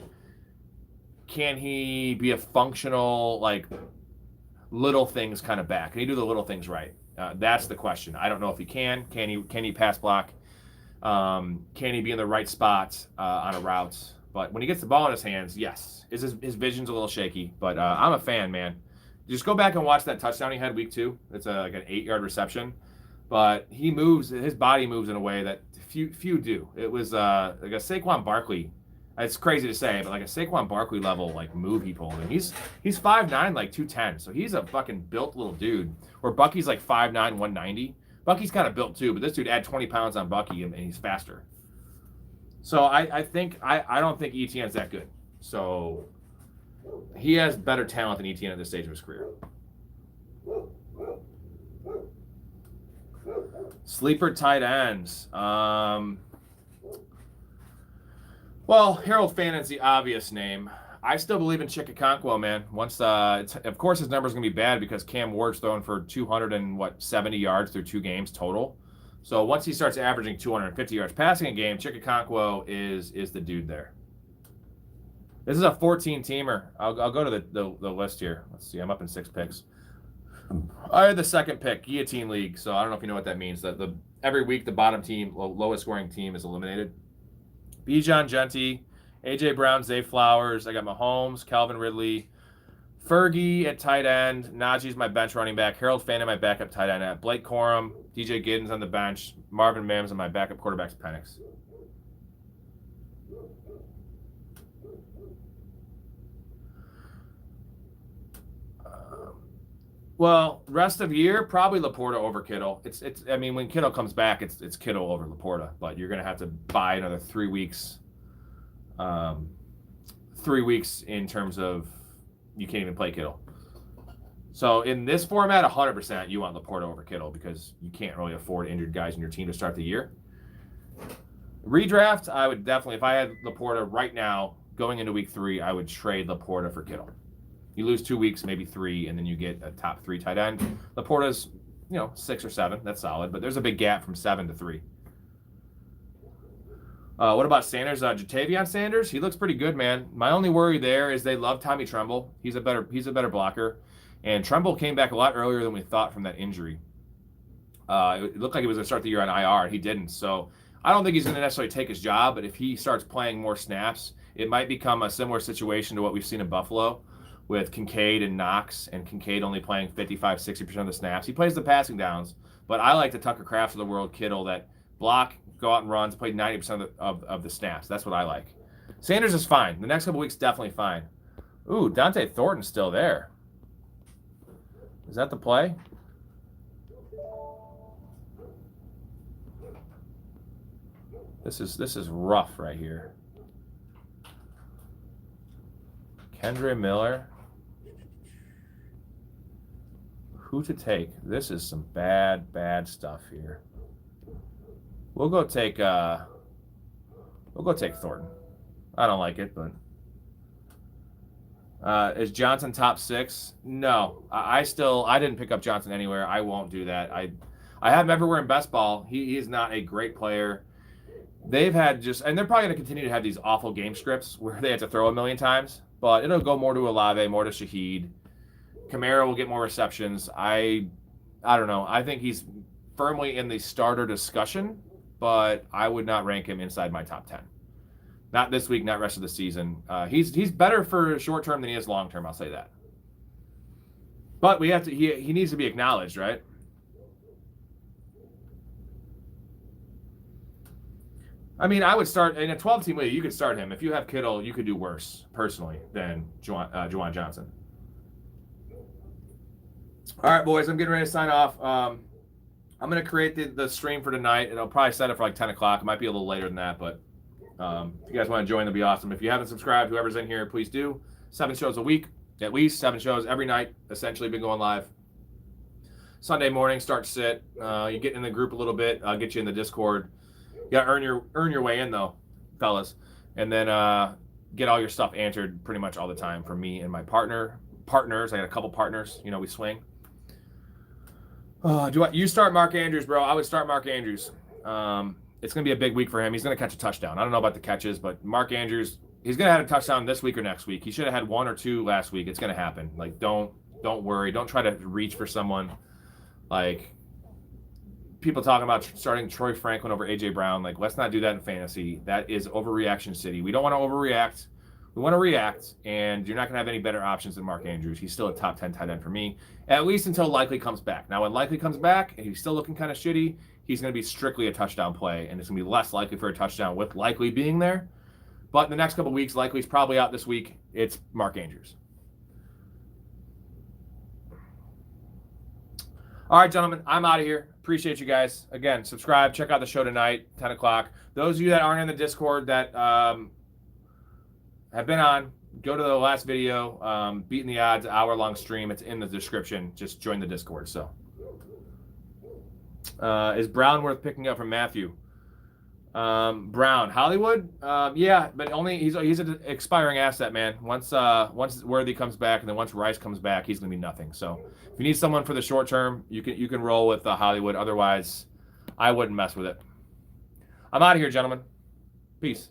Can he be a functional, like little things kind of back? Can he do the little things right? That's the question. I don't know if he can. Can he pass block? Can he be in the right spot on a route? But when he gets the ball in his hands, yes. His vision's a little shaky, but I'm a fan, man. Just go back and watch that touchdown he had week 2. It's like an 8-yard reception. But he moves, his body moves in a way that few do. It was like a Saquon Barkley. It's crazy to say, but like a Saquon Barkley level like move he pulled. And he's 5'9", like 210. So he's a fucking built little dude. Where Bucky's like 5'9", 190. Bucky's kind of built too, but this dude add 20 pounds on Bucky and he's faster. So I don't think ETN's that good. So he has better talent than ETN at this stage of his career. Sleeper tight ends. Well, Harold Fannin's the obvious name. I still believe in Chickaconquo, man. Once, of course, his number's gonna be bad because Cam Ward's throwing for 270 yards through 2 games total. So once he starts averaging 250 yards passing a game, Chickaconquo is the dude there. This is a 14-teamer. I'll go to the list here. Let's see. I'm up in 6 picks. I had the second pick, Guillotine League. So I don't know if you know what that means. That every week the bottom team, lowest scoring team, is eliminated. Bijan Genty, AJ Brown, Zay Flowers. I got Mahomes, Calvin Ridley, Fergie at tight end. Najee's my bench running back. Harold Fannin, my backup tight end. At Blake Corum, DJ Giddens on the bench. Marvin Mims and my backup quarterbacks, Penix. Well, rest of year, probably Laporta over Kittle. It's. I mean, when Kittle comes back, it's Kittle over Laporta. But you're gonna have to buy another 3 weeks. 3 weeks in terms of you can't even play Kittle. So in this format, 100% you want Laporta over Kittle because you can't really afford injured guys in your team to start the year. Redraft, I would definitely, if I had Laporta right now going into week 3, I would trade Laporta for Kittle. You lose 2 weeks, maybe 3, and then you get a top 3 tight end. Laporta's, 6 or 7. That's solid, but there's a big gap from 7 to 3. What about Sanders? Jatavion Sanders, he looks pretty good, man. My only worry there is they love Tommy Tremble. He's a better blocker, and Tremble came back a lot earlier than we thought from that injury. It looked like he was going to start the year on IR, and he didn't. So I don't think he's going to necessarily take his job, but if he starts playing more snaps, it might become a similar situation to what we've seen in Buffalo with Kincaid and Knox, and Kincaid only playing 55, 60% of the snaps. He plays the passing downs, but I like the Tucker Crafts of the world, Kittle, that block, go out and runs, play 90% of the snaps. That's what I like. Sanders is fine. The next couple weeks, definitely fine. Ooh, Dante Thornton's still there. Is that the play? This is rough right here. Kendre Miller. Who to take? This is some bad stuff here. We'll go take Thornton. I don't like it, but is Johnson top 6? No. I didn't pick up Johnson anywhere. I won't do that. I have him everywhere in best ball. He is not a great player. They've had and they're probably going to continue to have these awful game scripts where they have to throw a million times, but it'll go more to Olave, more to Shaheed. Kamara will get more receptions. I don't know. I think he's firmly in the starter discussion, but I would not rank him inside my top 10. Not this week, not rest of the season. He's better for short term than he is long term. I'll say that. But we have to. He needs to be acknowledged, right? I mean, I would start in a 12-team league. You could start him if you have Kittle. You could do worse personally than Juwan Johnson. All right, boys. I'm getting ready to sign off. I'm going to create the stream for tonight, and I'll probably set it for like 10 o'clock. It might be a little later than that, but if you guys want to join, that'd be awesome. If you haven't subscribed, whoever's in here, please do. 7 shows a week, at least 7 shows every night. Essentially, been going live. Sunday morning, start sit. You get in the group a little bit. I'll get you in the Discord. You gotta earn your way in though, fellas, and then get all your stuff answered pretty much all the time from me and my partners. I got a couple partners. We swing. You start Mark Andrews, bro? I would start Mark Andrews. It's gonna be a big week for him. He's gonna catch a touchdown. I don't know about the catches, but Mark Andrews, he's gonna have a touchdown this week or next week. He should have had 1 or 2 last week. It's gonna happen. Like, don't Don't worry. Don't try to reach for someone. Like, people talking about starting Troy Franklin over A.J. Brown. Like, let's not do that in fantasy. That is overreaction city. We don't want to overreact. We want to react, and you're not going to have any better options than Mark Andrews. He's still a top 10 tight end for me, at least until Likely comes back. Now, when Likely comes back, and he's still looking kind of shitty, he's going to be strictly a touchdown play, and it's going to be less likely for a touchdown with Likely being there. But in the next couple of weeks, Likely's probably out this week. It's Mark Andrews. All right, gentlemen, I'm out of here. Appreciate you guys. Again, subscribe. Check out the show tonight, 10 o'clock. Those of you that aren't in the Discord that have been on, go to the last video, Beating the Odds, hour-long stream. It's in the description. Just join the Discord. So, is Brown worth picking up from Matthew? Brown, Hollywood, yeah, but only he's an expiring asset, man. Once Worthy comes back, and then once Rice comes back, he's gonna be nothing. So if you need someone for the short term, you can roll with Hollywood. Otherwise, I wouldn't mess with it. I'm out of here, gentlemen. Peace.